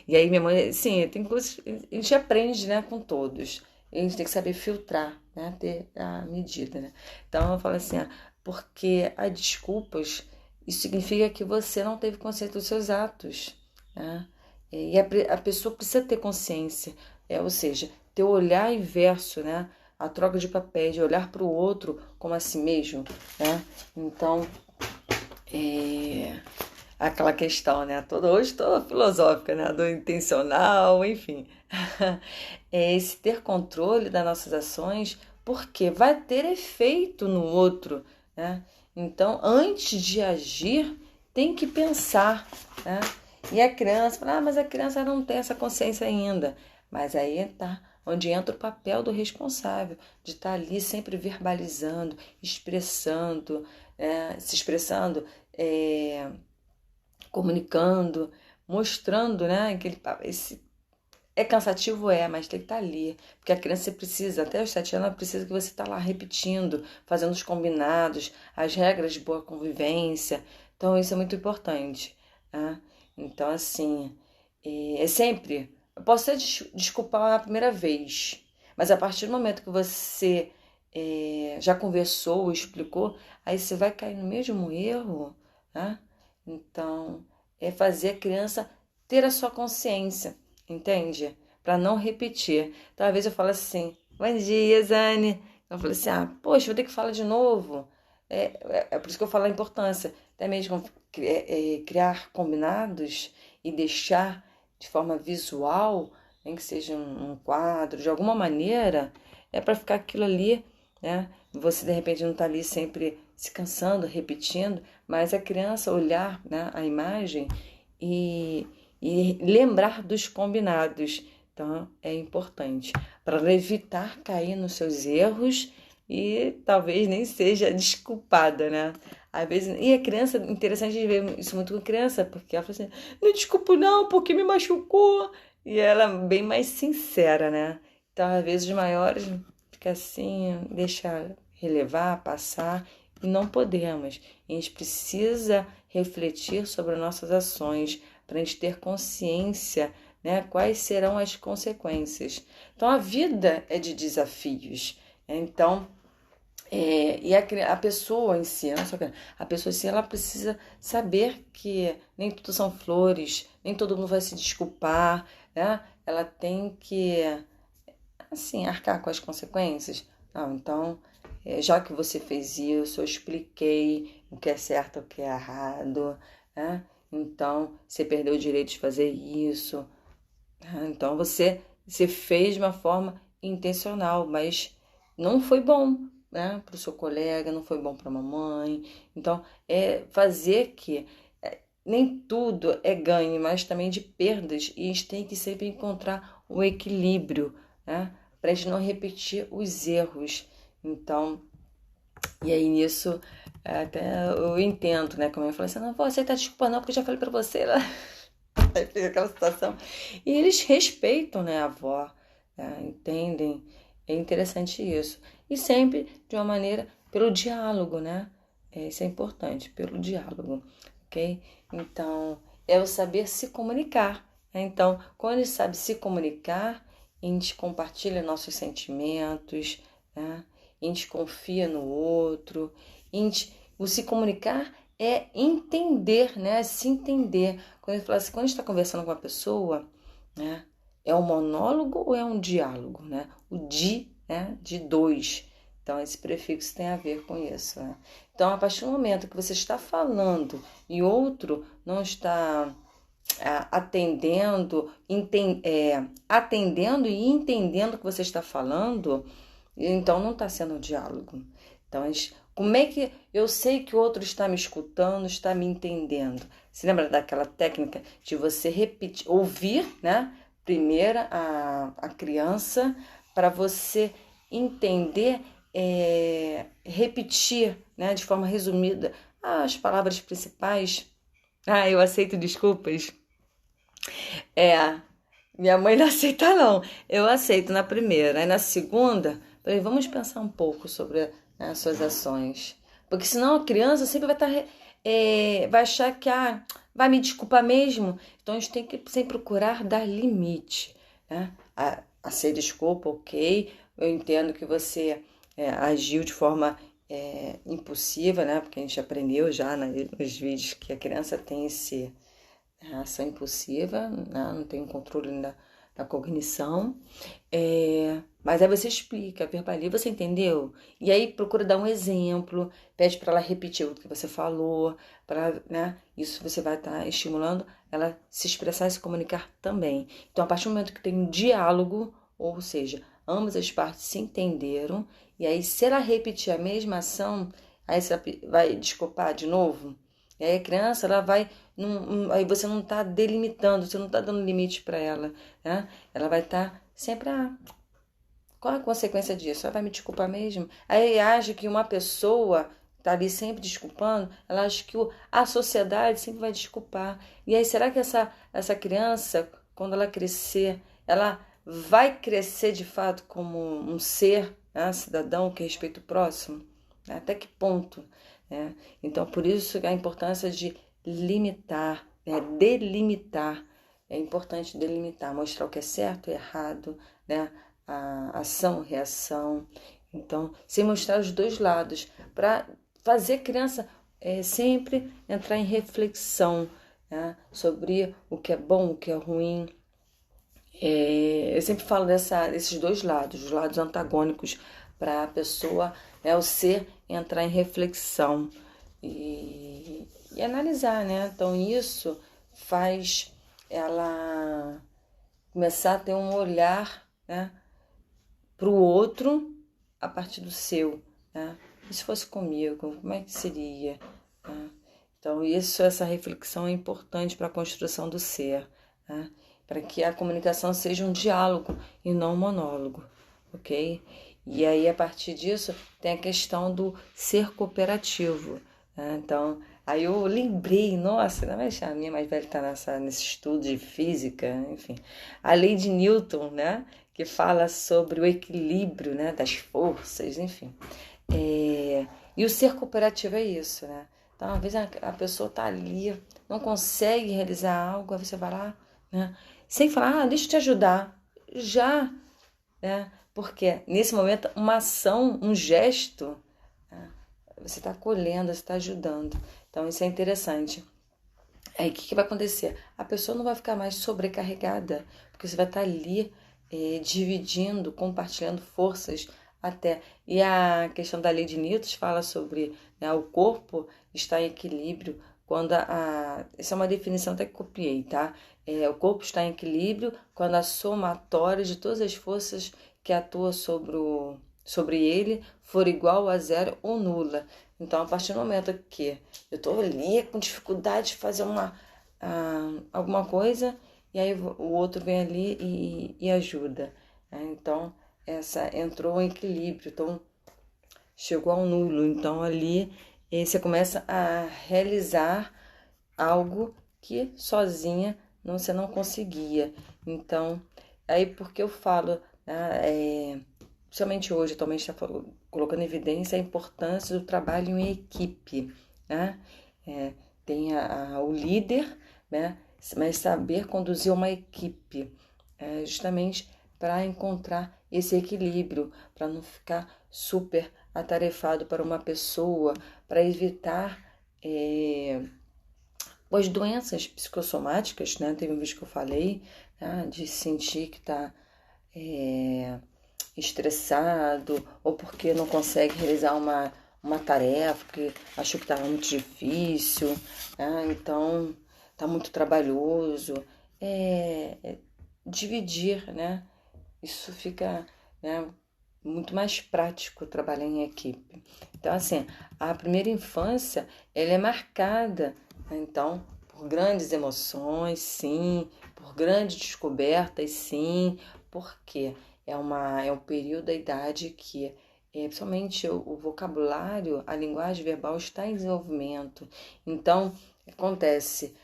E aí minha mãe, sim, tem coisas, a gente aprende, né, com todos. A gente tem que saber filtrar, né, ter a medida, né. Então eu falo assim, porque as desculpas, isso significa que você não teve consciência dos seus atos, né. E a pessoa precisa ter consciência, ou seja, ter o olhar inverso, né, a troca de papéis, de olhar para o outro como a si mesmo, né. Então, aquela questão, né? Hoje toda filosófica, né? Do intencional, enfim. É esse ter controle das nossas ações, porque vai ter efeito no outro, né? Então, antes de agir, tem que pensar, né? E a criança fala, mas a criança não tem essa consciência ainda. Mas aí tá onde entra o papel do responsável, de estar ali sempre verbalizando, expressando, se expressando, comunicando, mostrando, né? É cansativo, mas tem que estar ali. Porque a criança precisa, até os 7 anos, ela precisa que você está lá repetindo, fazendo os combinados, as regras de boa convivência. Então, isso é muito importante. Tá? Então, assim, sempre. Eu posso até desculpar a primeira vez, mas a partir do momento que você já conversou, explicou, aí você vai cair no mesmo erro, tá? Então, é fazer a criança ter a sua consciência, entende? Para não repetir. Então, às vezes eu falo assim, bom dia, Zane. Eu falo assim, poxa, vou ter que falar de novo. É por isso que eu falo a importância, até mesmo criar combinados e deixar de forma visual, nem que seja um quadro, de alguma maneira, é para ficar aquilo ali, né? Você de repente não está ali sempre se cansando, repetindo, mas a criança olhar, né, a imagem e lembrar dos combinados. Então é importante para evitar cair nos seus erros e talvez nem seja desculpada, né? Às vezes, e a criança, interessante de ver isso muito com criança, porque ela fala assim, não desculpo não, porque me machucou. E ela é bem mais sincera, né? Então, às vezes, os maiores fica assim, deixa relevar, passar, e não podemos. A gente precisa refletir sobre as nossas ações, para a gente ter consciência, né? Quais serão as consequências. Então, a vida é de desafios. Então, e a pessoa em si, não só a pessoa em si, ela precisa saber que nem tudo são flores, nem todo mundo vai se desculpar, né? Ela tem que, assim, arcar com as consequências. Não, então, já que você fez isso, eu expliquei o que é certo, o que é errado, né? Então, você perdeu o direito de fazer isso. Né? Então, você fez de uma forma intencional, mas não foi bom, né, para o seu colega, não foi bom para a mamãe. Então, é fazer que nem tudo é ganho, mas também de perdas, e a gente tem que sempre encontrar o equilíbrio, né, para a gente não repetir os erros. Então, e aí nisso, até eu entendo, né, como eu falei assim, não vou aceitar desculpa não, porque eu já falei para você, né? Aí fica aquela situação. E eles respeitam, né, a avó, né, entendem? É interessante isso. E sempre de uma maneira, pelo diálogo, né? Isso é importante, pelo diálogo, ok? Então, é o saber se comunicar. Né? Então, quando a gente sabe se comunicar, a gente compartilha nossos sentimentos, né? A gente confia no outro. O se comunicar é entender, né? Se entender. Quando a gente fala assim, quando a gente está conversando com uma pessoa, né? É um monólogo ou é um diálogo, né? O né? De dois. Então, esse prefixo tem a ver com isso, né? Então, a partir do momento que você está falando e outro não está atendendo e entendendo o que você está falando, então não está sendo um diálogo. Então, Como é que eu sei que o outro está me escutando, está me entendendo? Você lembra daquela técnica de você repetir, ouvir, né? Primeiro a criança, para você entender, repetir, né? De forma resumida, as palavras principais. Ah, eu aceito desculpas. É, minha mãe não aceita, não. Eu aceito na primeira. Aí na segunda, falei, vamos pensar um pouco sobre, né, as suas ações. Porque senão a criança sempre vai estar. Vai achar que vai me desculpar mesmo. Então a gente tem que sempre procurar dar limite. Né? A ser desculpa, ok. Eu entendo que você agiu de forma impulsiva, né? Porque a gente aprendeu já nos vídeos que a criança tem esse ação impulsiva, né? Não tem um controle da cognição. Mas aí você explica, verbaliza, você entendeu? E aí procura dar um exemplo, pede para ela repetir o que você falou, né? Isso você vai estar estimulando ela se expressar e se comunicar também. Então, a partir do momento que tem um diálogo, ou seja, ambas as partes se entenderam, e aí se ela repetir a mesma ação, aí você vai desculpar de novo. E aí a criança, ela vai. Aí você não está delimitando, você não está dando limite para ela, né? Ela vai estar sempre. Qual a consequência disso? Ela vai me desculpar mesmo? Aí acha que uma pessoa está ali sempre desculpando, ela acha que a sociedade sempre vai desculpar. E aí, será que essa criança, quando ela crescer, ela vai crescer de fato como um ser, né, cidadão que respeita o próximo? Até que ponto? Né? Então, por isso a importância de limitar, né? Delimitar. É importante delimitar, mostrar o que é certo e errado, né? A ação, reação. Então, sem mostrar os dois lados, para fazer a criança sempre entrar em reflexão, né? Sobre o que é bom, o que é ruim. Eu sempre falo desses dois lados, os lados antagônicos, para a pessoa, né, o ser, entrar em reflexão e analisar, né? Então, isso faz ela começar a ter um olhar, né, para o outro a partir do seu, né? E se fosse comigo, como é que seria? Né? Então, essa reflexão é importante para a construção do ser, né? Para que a comunicação seja um diálogo e não um monólogo, ok? E aí, a partir disso, tem a questão do ser cooperativo, né? Então, aí eu lembrei, nossa, a minha mais velha está nesse estudo de física, enfim, a lei de Newton, né? Que fala sobre o equilíbrio, né, das forças, enfim. E o ser cooperativo é isso, né? Então, às vezes a pessoa está ali, não consegue realizar algo, aí você vai lá, né? Sem falar, deixa eu te ajudar. Já, né? Porque nesse momento, uma ação, um gesto, né? Você está acolhendo, você está ajudando. Então, isso é interessante. Aí, o que vai acontecer? A pessoa não vai ficar mais sobrecarregada, porque você vai estar ali dividindo, compartilhando forças até. E a questão da lei de Newton fala sobre, né, o corpo está em equilíbrio quando essa é uma definição até que copiei, tá? O corpo está em equilíbrio quando a somatória de todas as forças que atuam sobre ele for igual a zero ou nula. Então, a partir do momento que eu estou ali com dificuldade de fazer alguma coisa, e aí o outro vem ali e ajuda. Né? Então, essa entrou em equilíbrio, então chegou ao nulo. Então, ali você começa a realizar algo que sozinha você não conseguia. Então, aí porque eu falo, né, principalmente hoje, atualmente está colocando em evidência a importância do trabalho em equipe, né? Tem o líder, né? Mas saber conduzir uma equipe, justamente para encontrar esse equilíbrio, para não ficar super atarefado para uma pessoa, para evitar as doenças psicossomáticas, né? Teve um vídeo que eu falei, né? De sentir que está estressado ou porque não consegue realizar uma tarefa, porque achou que estava muito difícil, né? Então está muito trabalhoso. Dividir, né? Isso fica, né, muito mais prático trabalhar em equipe. Então, assim, a primeira infância, ela é marcada, então, por grandes emoções, sim, por grandes descobertas, sim, porque é um período da idade que, principalmente o vocabulário, a linguagem verbal está em desenvolvimento. Então, acontece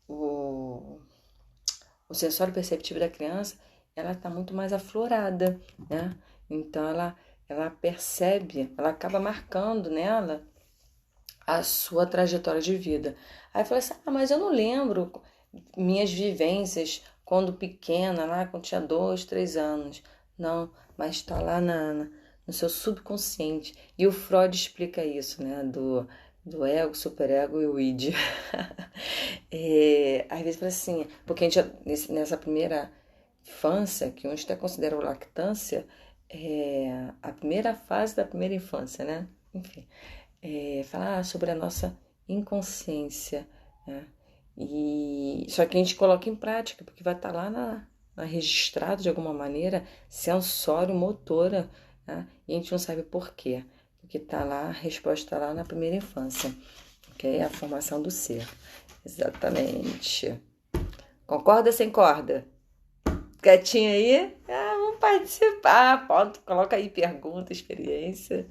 o, o sensório perceptivo da criança, ela está muito mais aflorada, né? Então, ela percebe, ela acaba marcando nela a sua trajetória de vida. Aí eu falei assim, mas eu não lembro minhas vivências quando pequena, lá quando tinha 2, 3 anos. Não, mas está lá no seu subconsciente. E o Freud explica isso, né? Do ego, superego e o id. Às vezes fala assim, porque a gente, nessa primeira infância, que uns até consideram lactância, a primeira fase da primeira infância, né? Enfim, falar sobre a nossa inconsciência, né? E só que a gente coloca em prática, porque vai estar lá registrado de alguma maneira, sensório, motora, né? E a gente não sabe por quê, porque está lá, a resposta está lá na primeira infância, ok? A formação do ser, exatamente. Concorda sem corda? Quietinho aí? Vamos participar, pode, coloca aí pergunta, experiência.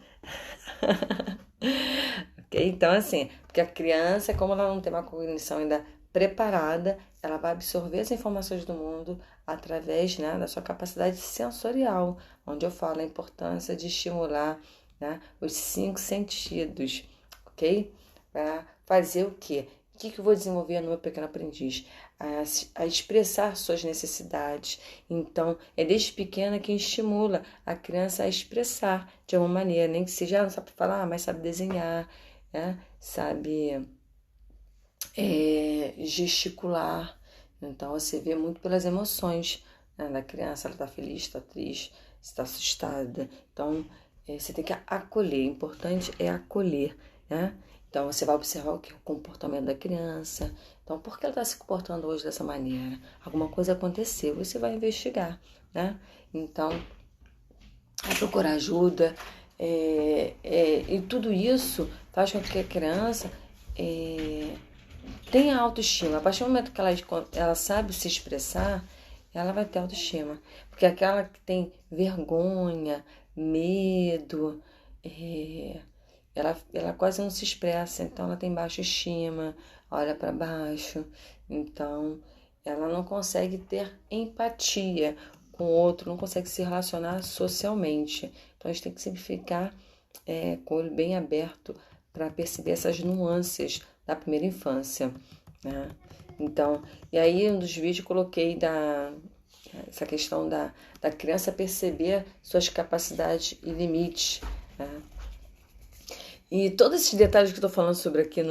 Ok? Então, assim, porque a criança, como ela não tem uma cognição ainda preparada, ela vai absorver as informações do mundo através, né, da sua capacidade sensorial, onde eu falo a importância de estimular, né, os 5 sentidos, ok? Para fazer o quê? O que eu vou desenvolver no meu pequeno aprendiz? A expressar suas necessidades. Então, é desde pequena que estimula a criança a expressar de alguma maneira, nem que seja, não sabe falar, mas sabe desenhar, né? Sabe gesticular. Então, você vê muito pelas emoções, né, da criança. Ela está feliz, está triste, está assustada. Então, você tem que acolher. O importante é acolher, né? Então, você vai observar o comportamento da criança. Então, por que ela está se comportando hoje dessa maneira? Alguma coisa aconteceu, você vai investigar, né? Então, vai procurar ajuda. E tudo isso faz com que a criança tenha autoestima. A partir do momento que ela sabe se expressar, ela vai ter autoestima. Porque aquela que tem vergonha, medo, ela quase não se expressa, então ela tem baixa estima, olha para baixo, então ela não consegue ter empatia com o outro, não consegue se relacionar socialmente. Então a gente tem que sempre ficar com o olho bem aberto para perceber essas nuances da primeira infância, né? Então, e aí um dos vídeos eu coloquei essa questão da criança perceber suas capacidades e limites, né? E todos esses detalhes que eu tô falando sobre aqui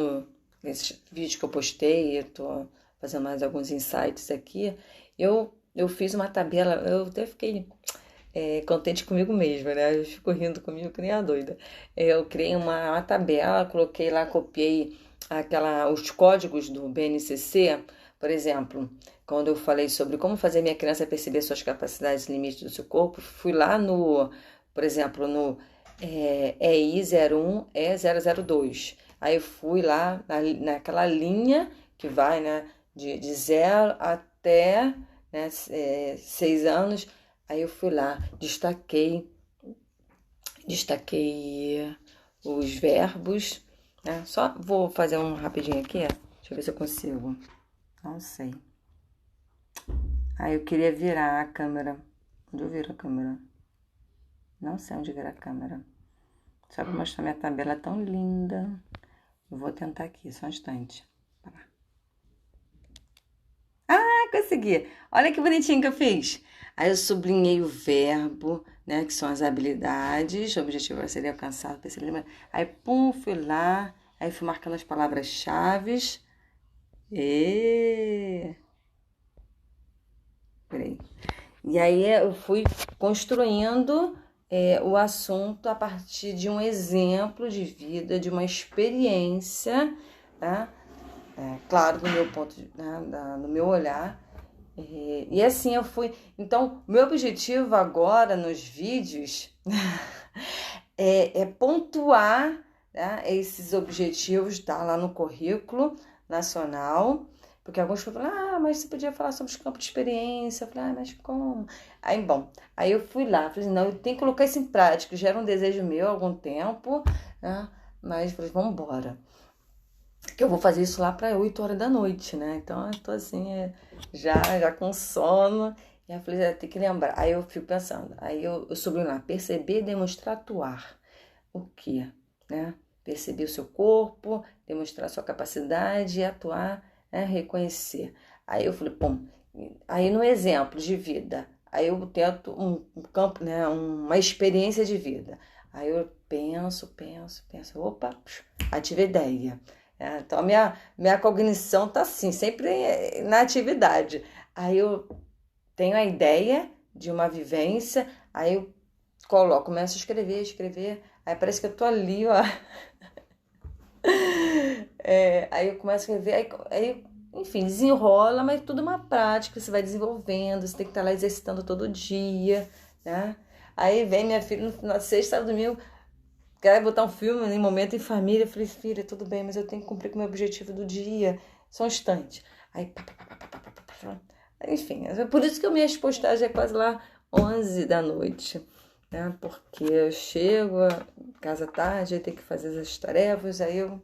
nesse vídeo que eu postei, eu tô fazendo mais alguns insights aqui, eu fiz uma tabela, eu até fiquei contente comigo mesma, né? Eu fico rindo comigo que nem a doida. Eu criei uma tabela, coloquei lá, copiei os códigos do BNCC, por exemplo, quando eu falei sobre como fazer minha criança perceber suas capacidades e limites do seu corpo, fui lá por exemplo, no EI01, E002. Aí eu fui lá naquela linha que vai, né, de 0 até, né, 6 anos. Aí eu fui lá, destaquei os verbos, né? Só vou fazer um rapidinho aqui, ó. Deixa eu ver se eu consigo. Não sei. Aí eu queria virar a câmera. Onde eu viro a câmera? Não sei onde virar a câmera. Só para mostrar minha tabela tão linda. Eu vou tentar aqui, só um instante. Consegui! Olha que bonitinho que eu fiz. Aí eu sublinhei o verbo, né, que são as habilidades, o objetivo vai ser alcançado, perceber. Aí, pum, fui lá, aí fui marcando as palavras-chave. Peraí. E aí eu fui construindo o assunto a partir de um exemplo de vida, de uma experiência, tá? Claro, do meu ponto, no meu olhar, E assim eu fui. Então, meu objetivo agora nos vídeos é pontuar, né, esses objetivos, tá lá no currículo nacional, porque alguns falam, mas você podia falar sobre os campos de experiência. Eu falei, mas como? Aí, bom, aí eu fui lá, falei, não, eu tenho que colocar isso em prática, já era um desejo meu há algum tempo, né, mas falei, vamos embora. Que eu vou fazer isso lá para 8 horas da noite, né? Então eu tô assim, já com sono. E aí eu falei, tem que lembrar. Aí eu fico pensando, aí eu subi lá, perceber, demonstrar, atuar. O quê? Né? Perceber o seu corpo, demonstrar sua capacidade, atuar, né? Reconhecer. Aí eu falei, aí no exemplo de vida, aí eu tento um campo, né? Uma experiência de vida. Aí eu penso, opa, ative a ideia. Então, a minha cognição tá assim, sempre na atividade. Aí eu tenho a ideia de uma vivência, aí eu começo a escrever, aí parece que eu tô ali, ó. Aí eu começo a escrever, aí, enfim, desenrola, mas tudo uma prática, você vai desenvolvendo, você tem que estar lá exercitando todo dia, né? Aí vem minha filha na sexta, domingo, quer botar um filme em momento em família. Eu falei, filha, tudo bem, mas eu tenho que cumprir com o meu objetivo do dia. Só um instante. Aí, enfim, é por isso que minhas postagens é quase lá 11 da noite. Né? Porque eu chego, casa tarde, aí tenho que fazer as tarefas, aí eu...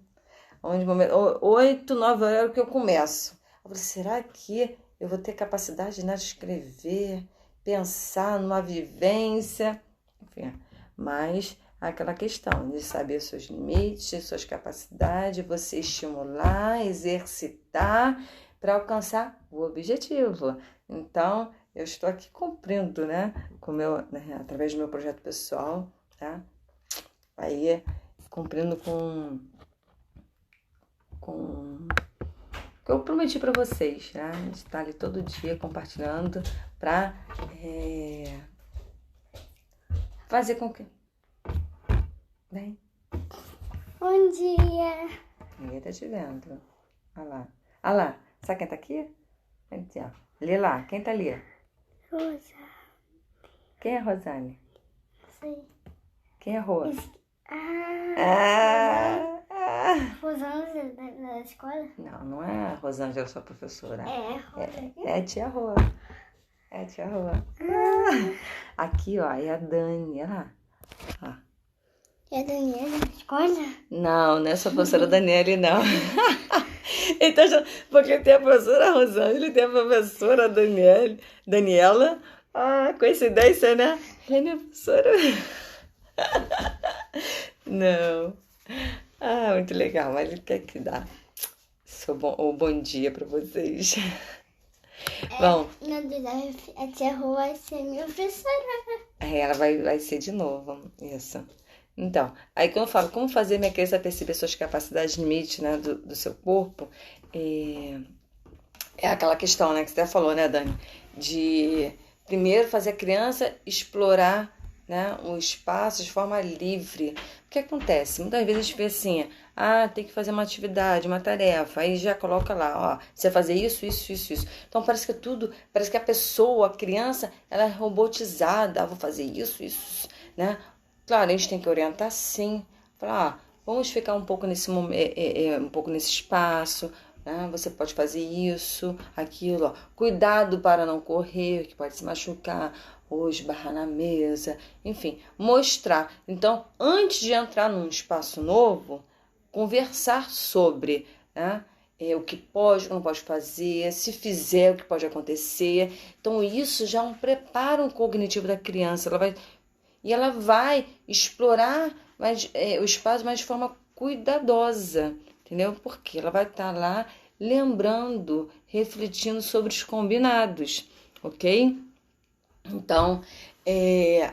8, 9 horas é o que eu começo. Eu falei, será que eu vou ter capacidade, né, de escrever, pensar numa vivência? Enfim, mas aquela questão de saber seus limites, suas capacidades, você estimular, exercitar para alcançar o objetivo. Então, eu estou aqui cumprindo, né, através do meu projeto pessoal, tá? Aí, cumprindo com o que eu prometi para vocês, né? A gente está ali todo dia compartilhando para fazer com que... Vem. Bom dia. Ninguém tá te vendo. Olha lá. Sabe quem tá aqui? Aqui, ó. Lê lá. Quem tá ali? Rosa. Quem é Rosane? Sei. Quem é Rô? Rosângela da escola? Não é a Rosângela, sua professora. É a tia Rô. É a tia Rô. Aqui, ó, é a Dani. Olha lá. É a Daniela da escola? Não é sua professora Daniele, não. Então, porque tem a professora Rosângela e tem a professora Daniela. Coincidência, né? É minha professora. Não. Muito legal, mas ele quer que dá o bom dia para vocês. Bom, Na verdade, a tia Rô vai ser minha professora. Ela vai ser de novo, isso. Então, aí quando eu falo como fazer minha criança perceber suas capacidades limites, né, do seu corpo, é aquela questão, né, que você até falou, né, Dani, de primeiro fazer a criança explorar, né, o espaço de forma livre. O que acontece? Muitas vezes a gente vê assim, tem que fazer uma atividade, uma tarefa, aí já coloca lá, você vai fazer isso. Então parece que a pessoa, a criança, ela é robotizada, vou fazer isso, né? Claro, a gente tem que orientar sim, falar, vamos ficar um pouco nesse momento, um pouco nesse espaço, né? Você pode fazer isso, aquilo, cuidado para não correr, que pode se machucar, ou esbarrar na mesa, enfim, mostrar. Então, antes de entrar num espaço novo, conversar sobre, né, o que pode, o que não pode fazer, se fizer, o que pode acontecer. Então, isso já é um preparo cognitivo da criança. Ela vai explorar o espaço, mas de forma cuidadosa, entendeu? Porque ela vai estar lá lembrando, refletindo sobre os combinados, ok? Então,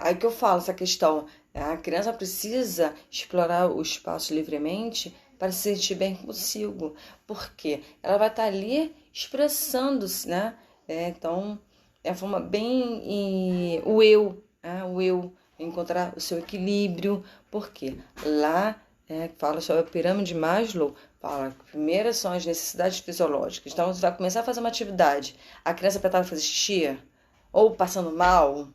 aí que eu falo essa questão, a criança precisa explorar o espaço livremente para se sentir bem consigo, porque ela vai estar ali expressando-se, né? Então, é a forma bem o eu, encontrar o seu equilíbrio, porque lá fala sobre a pirâmide de Maslow, fala que primeiro são as necessidades fisiológicas. Então, você vai começar a fazer uma atividade, a criança apertada fazer xixi, ou passando mal,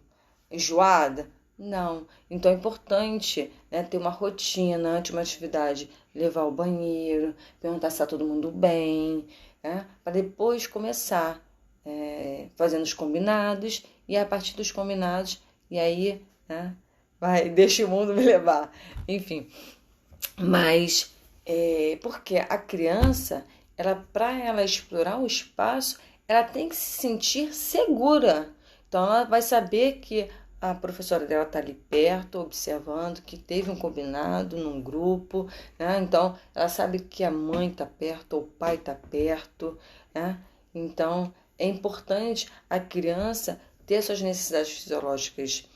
enjoada. Não. Então é importante, né, ter uma rotina antes de uma atividade, levar ao banheiro, perguntar se está todo mundo bem, né, para depois começar fazendo os combinados e a partir dos combinados, e aí, né, deixa o mundo me levar. Enfim, mas porque a criança, para ela explorar o espaço, ela tem que se sentir segura. Então ela vai saber que a professora dela está ali perto, observando, que teve um combinado num grupo, né? Então ela sabe que a mãe está perto, ou o pai está perto, né? Então é importante a criança ter suas necessidades fisiológicas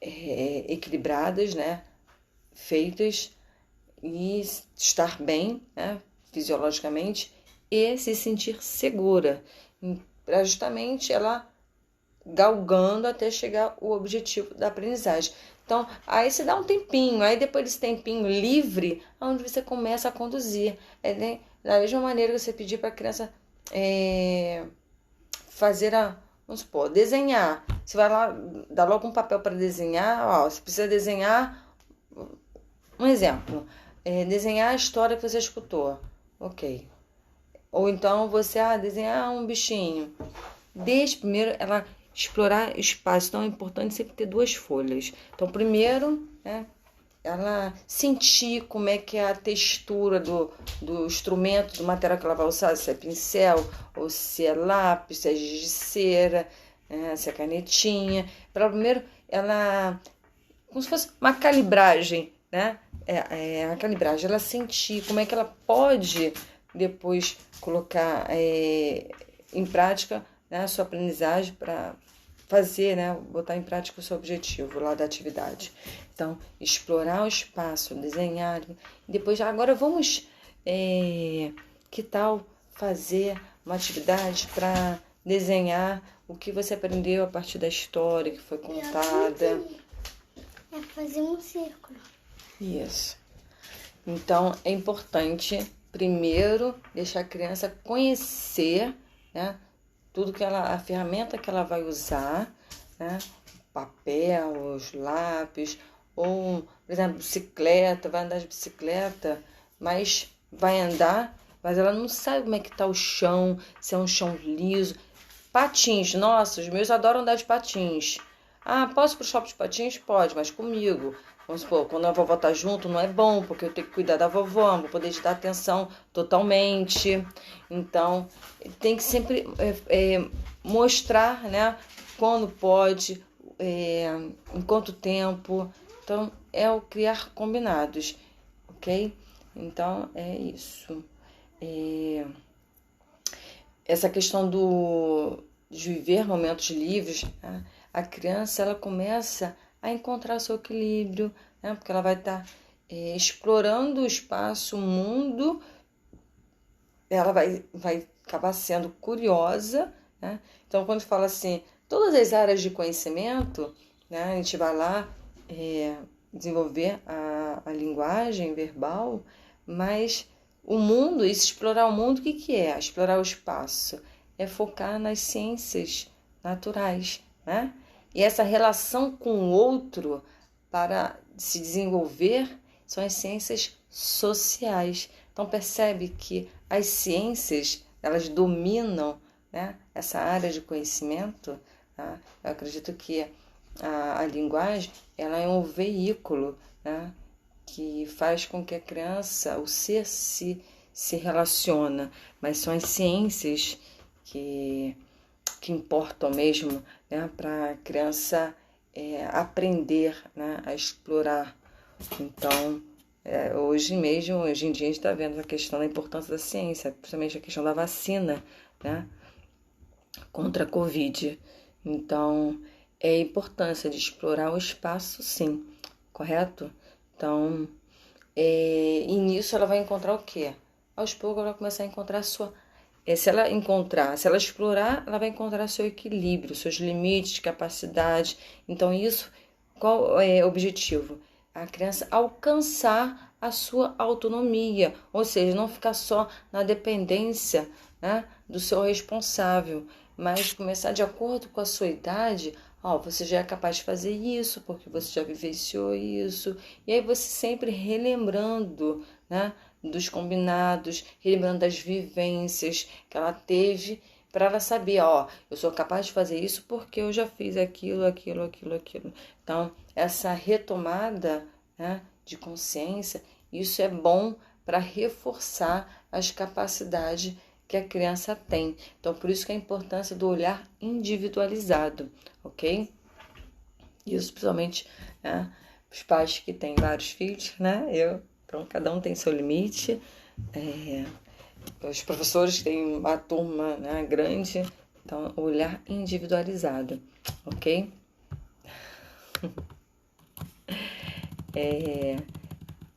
equilibradas, né? Feitas, e estar bem, né? Fisiologicamente, e se sentir segura, para justamente ela galgando até chegar ao objetivo da aprendizagem. Então, aí você dá um tempinho, aí depois desse tempinho livre, onde você começa a conduzir. Né? Da mesma maneira que você pedir para a criança fazer vamos supor, desenhar. Você vai lá, dá logo um papel para desenhar, ó, você precisa desenhar, um exemplo, desenhar a história que você escutou. Ok. Ou então você, desenhar um bichinho. Desde primeiro ela explorar espaço. Então é importante sempre ter 2 folhas. Então primeiro, né, ela sentir como é que é a textura do instrumento, do material que ela vai usar, se é pincel, ou se é lápis, se é giz de cera, se é canetinha. Para primeiro ela, como se fosse uma calibragem, né? A calibragem, ela sentir como é que ela pode depois colocar em prática, né, a sua aprendizagem para fazer, né, botar em prática o seu objetivo lá da atividade. Então, explorar o espaço, desenhar. Depois, agora vamos, que tal fazer uma atividade para desenhar o que você aprendeu a partir da história que foi contada? É fazer um círculo. Isso. Então, é importante, primeiro, deixar a criança conhecer, né, tudo que a ferramenta que ela vai usar, né, papel, os lápis, ou, por exemplo, bicicleta, vai andar de bicicleta, mas vai andar, mas ela não sabe como é que está o chão, se é um chão liso. Patins, nossa, os meus adoram andar de patins. Posso ir pro shopping de patins? Pode, mas comigo. Vamos supor, quando a vovó tá junto, não é bom, porque eu tenho que cuidar da vovó, não vou poder te dar atenção totalmente. Então, tem que sempre mostrar, né, quando pode, em quanto tempo. Então, é o criar combinados, ok? Então, é isso. Essa questão de viver momentos livres, né? A criança, ela começa a encontrar o seu equilíbrio, né? Porque ela vai estar explorando o espaço, o mundo, ela vai acabar sendo curiosa, né? Então, quando fala assim, todas as áreas de conhecimento, né, a gente vai lá desenvolver a linguagem verbal, mas o mundo, isso, explorar o mundo, o que é? Explorar o espaço. É focar nas ciências naturais, né? E essa relação com o outro para se desenvolver são as ciências sociais. Então percebe que as ciências, elas dominam, né, essa área de conhecimento. Tá? Eu acredito que a linguagem, ela é um veículo, né, que faz com que a criança, o ser se relaciona, mas são as ciências que importam mesmo, né, para a criança aprender, né, a explorar. Então, hoje em dia a gente está vendo a questão da importância da ciência, principalmente a questão da vacina, né, contra a Covid. Então, é a importância de explorar o espaço, sim, correto? Então, e nisso ela vai encontrar o quê? Aos poucos ela vai começar a encontrar a sua... se ela explorar, ela vai encontrar seu equilíbrio, seus limites, capacidade. Então, isso, qual é o objetivo? a criança alcançar a sua autonomia, ou seja, não ficar só na dependência, né, do seu responsável, mas começar de acordo com a sua idade. Ó, você já é capaz de fazer isso, porque você já vivenciou isso, e aí você sempre relembrando, né, dos combinados, relembrando das vivências que ela teve, para ela saber, ó, eu sou capaz de fazer isso porque eu já fiz aquilo, aquilo, aquilo, aquilo. Então, essa retomada, né, de consciência, isso é bom para reforçar as capacidades que a criança tem. Então, por isso que a importância do olhar individualizado, ok? Isso principalmente, né, os pais que têm vários filhos, né? Então, cada um tem seu limite. Os professores têm uma turma, né, grande, então olhar individualizado, ok?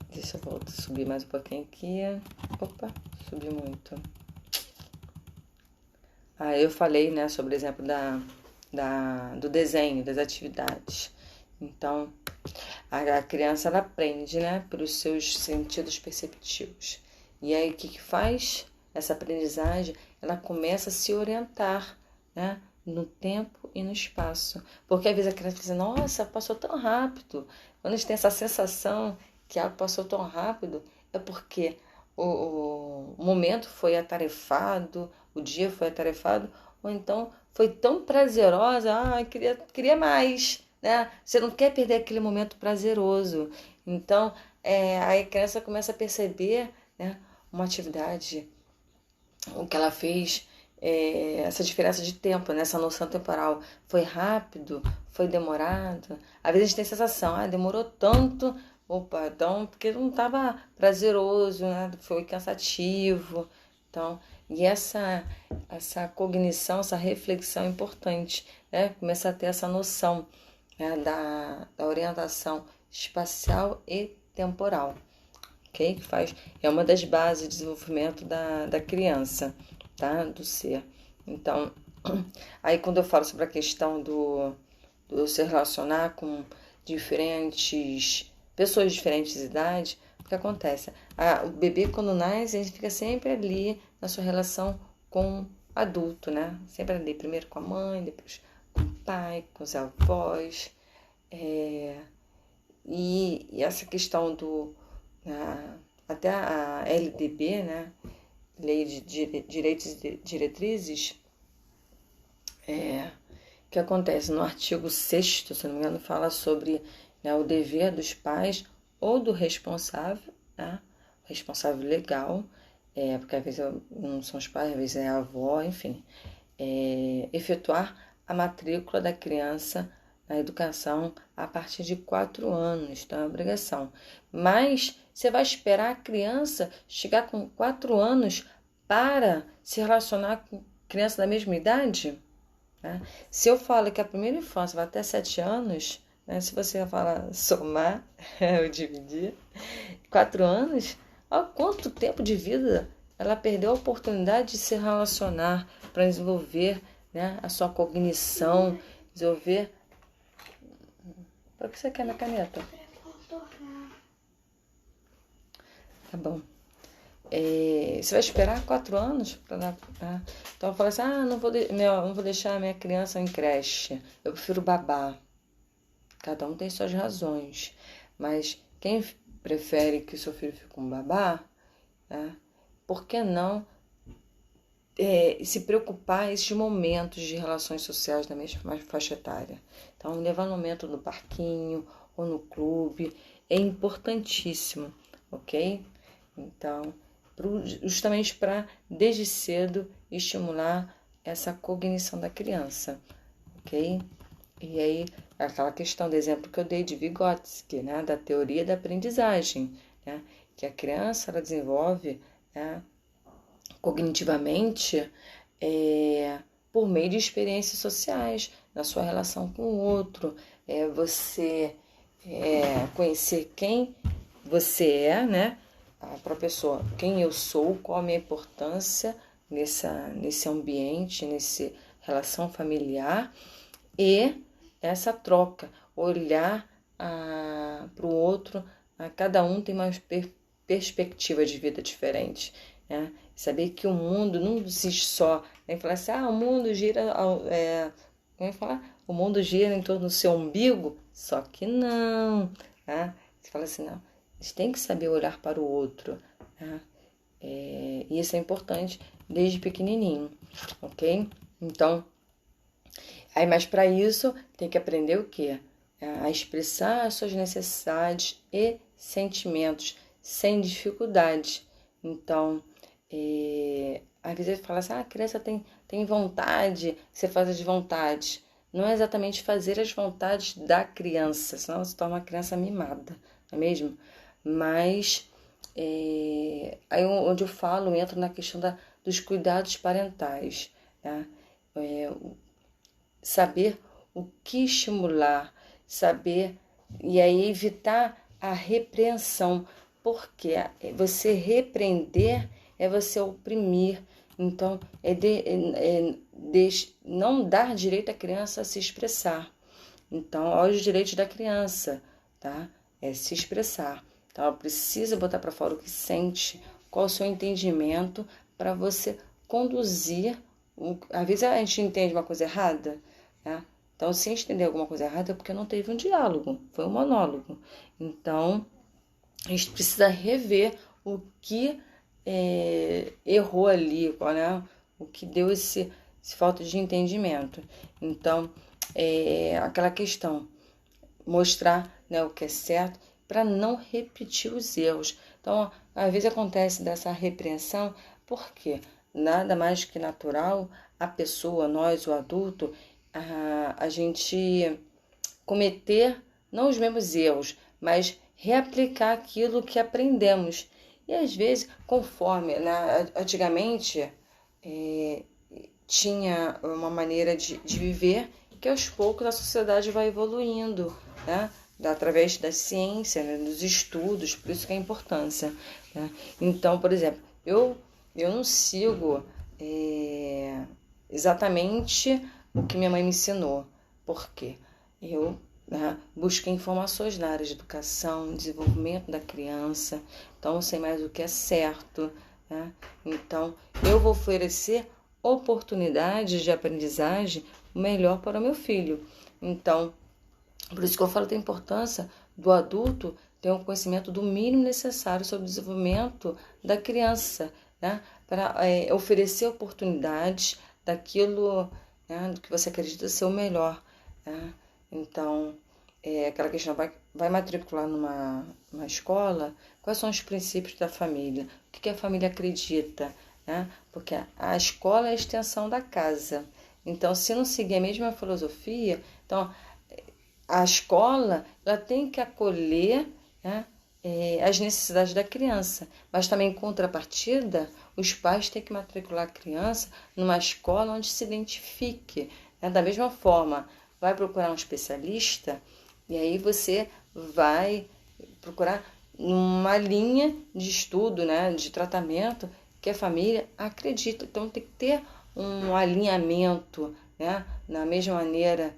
Deixa eu subir mais um pouquinho aqui. Opa, subi muito. Eu falei, né, sobre o exemplo do desenho, das atividades. Então, a criança, ela aprende, né, pelos seus sentidos perceptivos. E aí, o que faz? Essa aprendizagem, ela começa a se orientar, né, no tempo e no espaço. Porque às vezes a criança diz, nossa, passou tão rápido. Quando a gente tem essa sensação que algo passou tão rápido, é porque o momento foi atarefado, o dia foi atarefado, ou então foi tão prazerosa, queria mais, né? Você não quer perder aquele momento prazeroso. Então, aí a criança começa a perceber, né, uma atividade, o que ela fez, essa diferença de tempo, né, essa noção temporal. Foi rápido, foi demorado. Às vezes a gente tem a sensação, demorou tanto, opa, então, porque não estava prazeroso, né? Foi cansativo. Então, e essa cognição, essa reflexão é importante, né? Começar a ter essa noção, né, da orientação espacial e temporal, ok? É uma das bases de desenvolvimento da criança, tá? Do ser. Então, aí quando eu falo sobre a questão do se relacionar com diferentes pessoas de diferentes idades, o que acontece? O bebê, quando nasce, ele fica sempre ali na sua relação com o adulto, né? Sempre ali, primeiro com a mãe, depois com o pai, com os avós. E essa questão até a LDB, né? Lei de Direitos e Diretrizes, que acontece no artigo 6º, se não me engano, fala sobre, né, o dever dos pais ou do responsável, né, o responsável legal, porque às vezes não são os pais, às vezes é a avó, enfim, efetuar a matrícula da criança na educação a partir de 4 anos, então é uma obrigação. Mas você vai esperar a criança chegar com 4 anos para se relacionar com criança da mesma idade? Se eu falo que a primeira infância vai até 7 anos, né, se você falar somar ou dividir, 4 anos, olha quanto tempo de vida ela perdeu a oportunidade de se relacionar para desenvolver, né, a sua cognição, desenvolver. Para que você quer minha caneta? Tá bom. Você vai esperar 4 anos para dar. Então eu falo assim, não vou deixar a minha criança em creche. Eu prefiro babá. Cada um tem suas razões. Mas quem prefere que o seu filho fique com babá, por que não se preocupar esses momentos de relações sociais da mesma faixa etária? Então, levar no momento no parquinho ou no clube é importantíssimo, ok? Então, justamente para, desde cedo, estimular essa cognição da criança, ok? E aí, aquela questão do exemplo que eu dei de Vygotsky, né, da teoria da aprendizagem, né, que a criança ela desenvolve, né, cognitivamente por meio de experiências sociais, na sua relação com o outro, você conhecer quem você é, né, para a pessoa, quem eu sou, qual a minha importância nesse ambiente, nessa relação familiar, e essa troca, olhar para o outro, cada um tem uma perspectiva de vida diferente, né? Saber que o mundo não existe só, né? Falar assim, o mundo gira, o mundo gira em torno do seu umbigo, só que não, tá? Você fala assim, não, a gente tem que saber olhar para o outro, tá? E isso é importante desde pequenininho, ok? Então, mas para isso tem que aprender o quê? A expressar as suas necessidades e sentimentos sem dificuldade. Então, às vezes fala assim, a criança tem vontade, você faz as vontades. Não é exatamente fazer as vontades da criança, senão ela se torna uma criança mimada, não é mesmo? Mas aí onde eu falo, entro na questão dos cuidados parentais, né? Saber o que estimular, saber e aí evitar a repreensão, porque você repreender é você oprimir, então não dar direito à criança a se expressar. Então, olha os direitos da criança, tá? É se expressar. Então, ela precisa botar para fora o que sente, qual o seu entendimento para você conduzir. Às vezes a gente entende uma coisa errada, né? Então, se entender alguma coisa errada é porque não teve um diálogo, foi um monólogo. Então, a gente precisa rever o que errou ali, né? O que deu esse falta de entendimento. Então, aquela questão, mostrar, né, o que é certo para não repetir os erros. Então, às vezes acontece dessa repreensão, porque nada mais que natural a pessoa, nós, o adulto, a gente cometer não os mesmos erros, mas reaplicar aquilo que aprendemos. E às vezes, conforme, né, antigamente tinha uma maneira de viver que aos poucos a sociedade vai evoluindo, né? Através da ciência, né? Dos estudos, por isso que é a importância, né? Então, por exemplo, eu não sigo exatamente o que minha mãe me ensinou, porque eu busquei informações na área de educação, desenvolvimento da criança, então eu sei mais o que é certo, né? Então eu vou oferecer oportunidades de aprendizagem melhor para o meu filho. Então, por isso que eu falo da importância do adulto ter um conhecimento do mínimo necessário sobre o desenvolvimento da criança, né? Para oferecer oportunidades daquilo, né, do que você acredita ser o melhor, né? Então, aquela questão, vai matricular numa escola, quais são os princípios da família? O que a família acredita? Né? Porque a escola é a extensão da casa. Então, se não seguir a mesma filosofia, então a escola ela tem que acolher, né, as necessidades da criança, mas também em contrapartida, os pais têm que matricular a criança numa escola onde se identifique, né? Da mesma forma, vai procurar um especialista e aí você vai procurar uma linha de estudo, né, de tratamento que a família acredita. Então tem que ter um alinhamento, né, na mesma maneira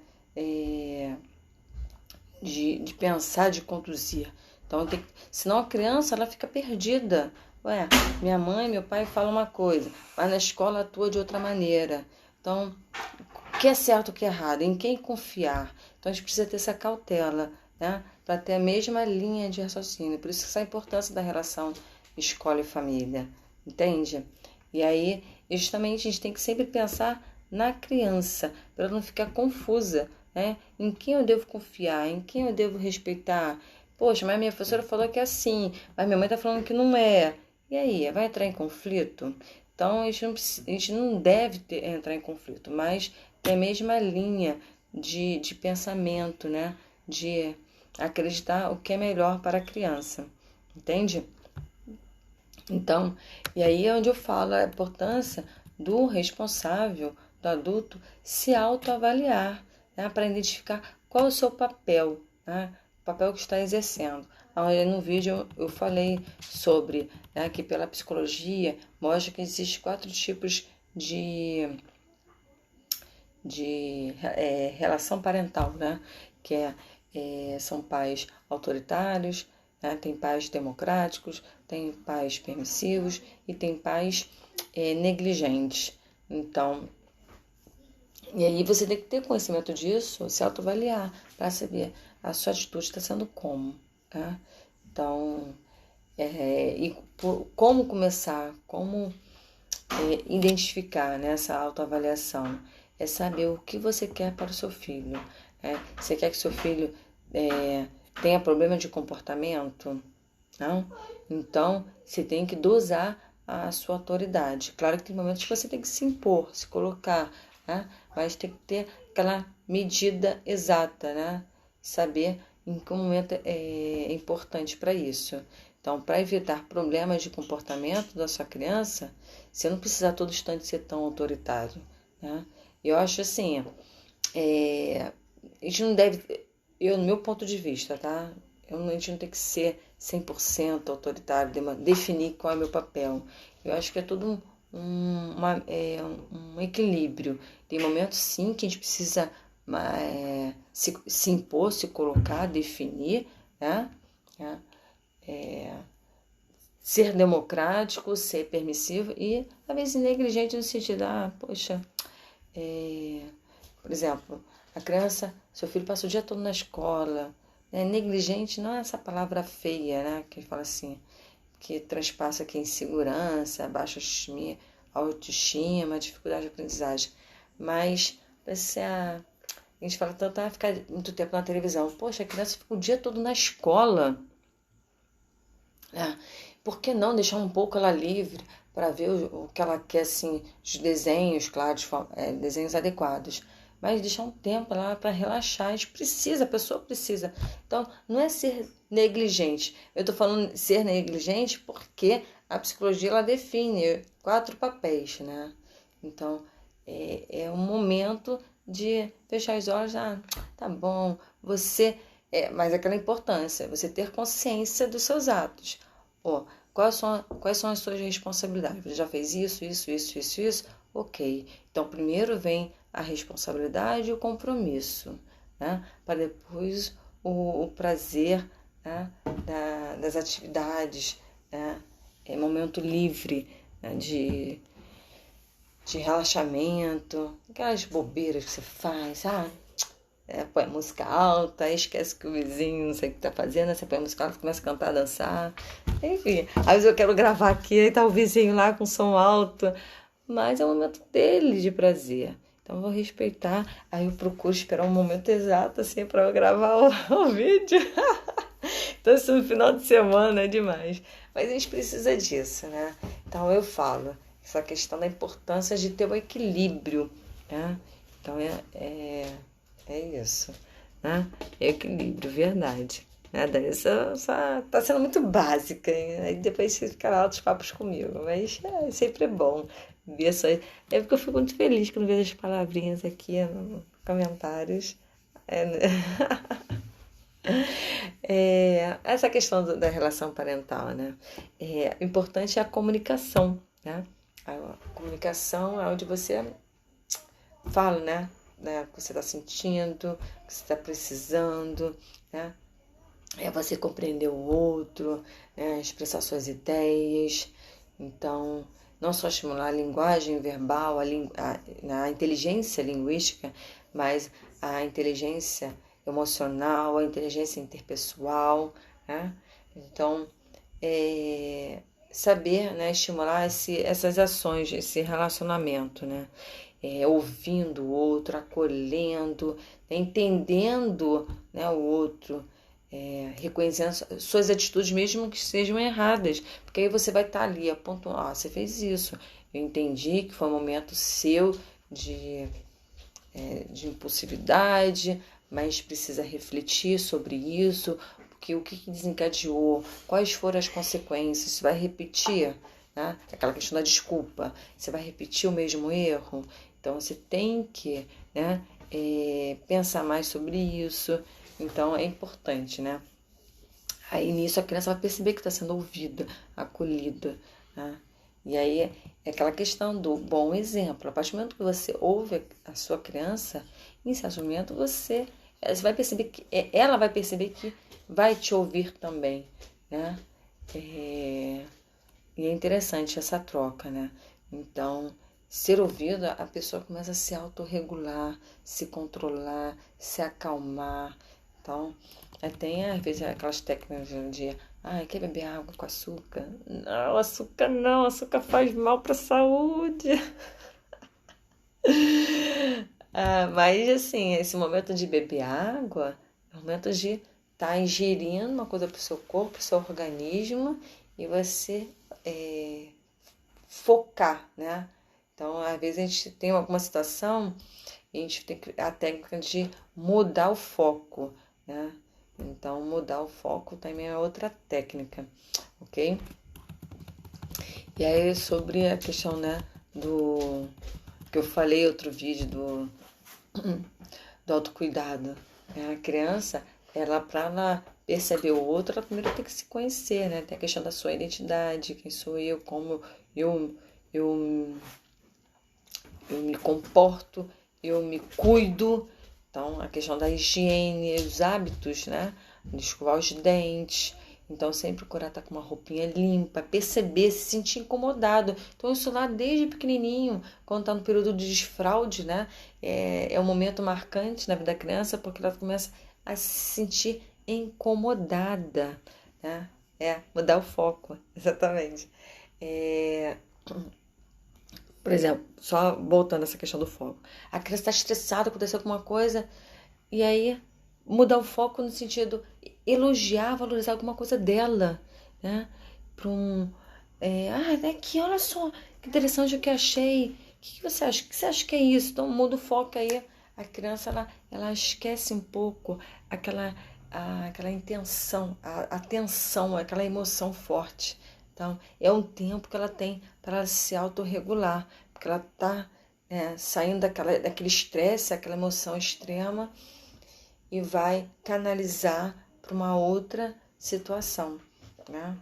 de pensar, de conduzir. Então senão a criança ela fica perdida. Ué, minha mãe, meu pai falam uma coisa, mas na escola atua de outra maneira. Então, o que é certo, o que é errado, em quem confiar. Então a gente precisa ter essa cautela, né, para ter a mesma linha de raciocínio. Por isso essa importância da relação escola e família, entende? E aí, justamente, a gente tem que sempre pensar na criança, para ela não ficar confusa, né? Em quem eu devo confiar, em quem eu devo respeitar. Poxa, mas minha professora falou que é assim, mas minha mãe está falando que não é. E aí, vai entrar em conflito? Então, a gente não deve entrar em conflito, mas ter a mesma linha de pensamento, né? De acreditar o que é melhor para a criança, entende? Então, e aí é onde eu falo a importância do responsável, do adulto, se autoavaliar, né, para identificar qual é o seu papel, né, o papel que está exercendo. Aí no vídeo eu falei sobre, né, que pela psicologia mostra que existem 4 tipos de relação parental, né, que é são pais autoritários, né? Tem pais democráticos, tem pais permissivos e tem pais negligentes. Então, e aí você tem que ter conhecimento disso, se autoavaliar, para saber a sua atitude está sendo como, tá? Então, como começar, como identificar nessa autoavaliação, é saber o que você quer para o seu filho. Você quer que seu filho tenha problema de comportamento? Não? Então, você tem que dosar a sua autoridade. Claro que tem momentos que você tem que se impor, se colocar, né? Mas tem que ter aquela medida exata, né? Saber em que momento é importante para isso. Então, para evitar problemas de comportamento da sua criança, você não precisa a todo instante ser tão autoritário, né? Eu acho assim, a gente não deve, no meu ponto de vista, tá? A gente não tem que ser 100% autoritário, definir qual é o meu papel. Eu acho que é tudo um equilíbrio. Tem momentos, sim, que a gente precisa se impor, se colocar, definir, né? Ser democrático, ser permissivo e, às vezes, negligente no sentido, poxa, por exemplo, a criança, seu filho passa o dia todo na escola, né? Negligente não é essa palavra feia, né? Que fala assim, que transpassa aqui insegurança, baixa autoestima, dificuldade de aprendizagem. Mas a gente fala tanto, ficar muito tempo na televisão. Poxa, a criança fica o dia todo na escola. Por que não deixar um pouco ela livre para ver o que ela quer, assim, os desenhos, claro, desenhos adequados. Mas deixar um tempo lá para relaxar. A pessoa precisa. Então, não é ser negligente. Eu estou falando ser negligente porque a psicologia ela define 4 papéis, né? Então, é um momento de fechar os olhos. Tá bom, mas aquela importância, você ter consciência dos seus atos. Quais são as suas responsabilidades? Você já fez isso? Ok. Então, primeiro vem a responsabilidade e o compromisso, né? Para depois o prazer, né? Das atividades, né? Momento livre, né? de relaxamento, aquelas bobeiras que você faz, põe a música alta, esquece que o vizinho não sei o que tá fazendo, você põe a música alta, começa a cantar, dançar, enfim. Às vezes eu quero gravar aqui, aí tá o vizinho lá com som alto, mas é o momento dele de prazer. Então eu vou respeitar, aí eu procuro esperar um momento exato assim para eu gravar o vídeo. Então isso no final de semana é demais. Mas a gente precisa disso, né? Então eu falo, essa questão da importância de ter o equilíbrio, né? Então é isso, né? Equilíbrio, verdade. A Danessa só tá sendo muito básica, hein? Aí depois você fica lá outros papos comigo, mas sempre é bom ver só. É porque eu fico muito feliz quando vejo as palavrinhas aqui nos comentários. Né? Essa questão da relação parental, né? O importante é a comunicação, né? A comunicação é onde você fala, né? O que você está sentindo, o que você está precisando, né? É você compreender o outro, né? Expressar suas ideias. Então, não só estimular a linguagem verbal, a inteligência linguística, mas a inteligência emocional, a inteligência interpessoal, né? Então, saber, né, estimular essas ações, esse relacionamento, né? Ouvindo o outro, acolhendo, né, entendendo, né, o outro, reconhecendo suas atitudes, mesmo que sejam erradas, porque aí você vai estar ali apontando, você fez isso, eu entendi que foi um momento seu de impulsividade, mas precisa refletir sobre isso, porque o que desencadeou, quais foram as consequências, você vai repetir, né? Aquela questão da desculpa, você vai repetir o mesmo erro, então você tem que, né, pensar mais sobre isso, então é importante, né? Aí nisso a criança vai perceber que está sendo ouvida, acolhida, né? E aí é aquela questão do bom exemplo. A partir do momento que você ouve a sua criança, em certo momento você Você vai perceber que ela vai perceber que vai te ouvir também, né? E é interessante essa troca, né? Então, ser ouvida, a pessoa começa a se autorregular, se controlar, se acalmar. Então, tem às vezes aquelas técnicas de quer beber água com açúcar? Não, açúcar não, açúcar faz mal para a saúde. Mas assim, esse momento de beber água é um momento de estar ingerindo uma coisa para o seu corpo, para o seu organismo, e você focar, né? Então, às vezes a gente tem alguma situação e a gente tem a técnica de mudar o foco, né? Então, mudar o foco também é outra técnica, ok? E aí, sobre a questão, né, do que eu falei outro vídeo do autocuidado, né? A criança, para ela perceber o outro, ela primeiro tem que se conhecer, né? Tem a questão da sua identidade, quem sou eu, como eu me comporto, eu me cuido. Então, a questão da higiene, os hábitos, né? De escovar os dentes. Então, sempre procurar estar com uma roupinha limpa, perceber, se sentir incomodado. Então, isso lá desde pequenininho, quando está no período de desfraude, né? É um momento marcante na vida da criança, porque ela começa a se sentir incomodada, né? Mudar o foco, exatamente. Por exemplo, só voltando a essa questão do foco. A criança está estressada, aconteceu alguma coisa, e aí mudar o foco no sentido elogiar, valorizar alguma coisa dela, né? Para aqui, olha só, que interessante o que achei. O que você acha? O que você acha que é isso? Então muda o foco aí. A criança, ela esquece um pouco aquela intenção, a atenção, aquela emoção forte. Então, é um tempo que ela tem para se autorregular, porque ela está saindo daquele estresse, aquela emoção extrema, e vai canalizar para uma outra situação, né?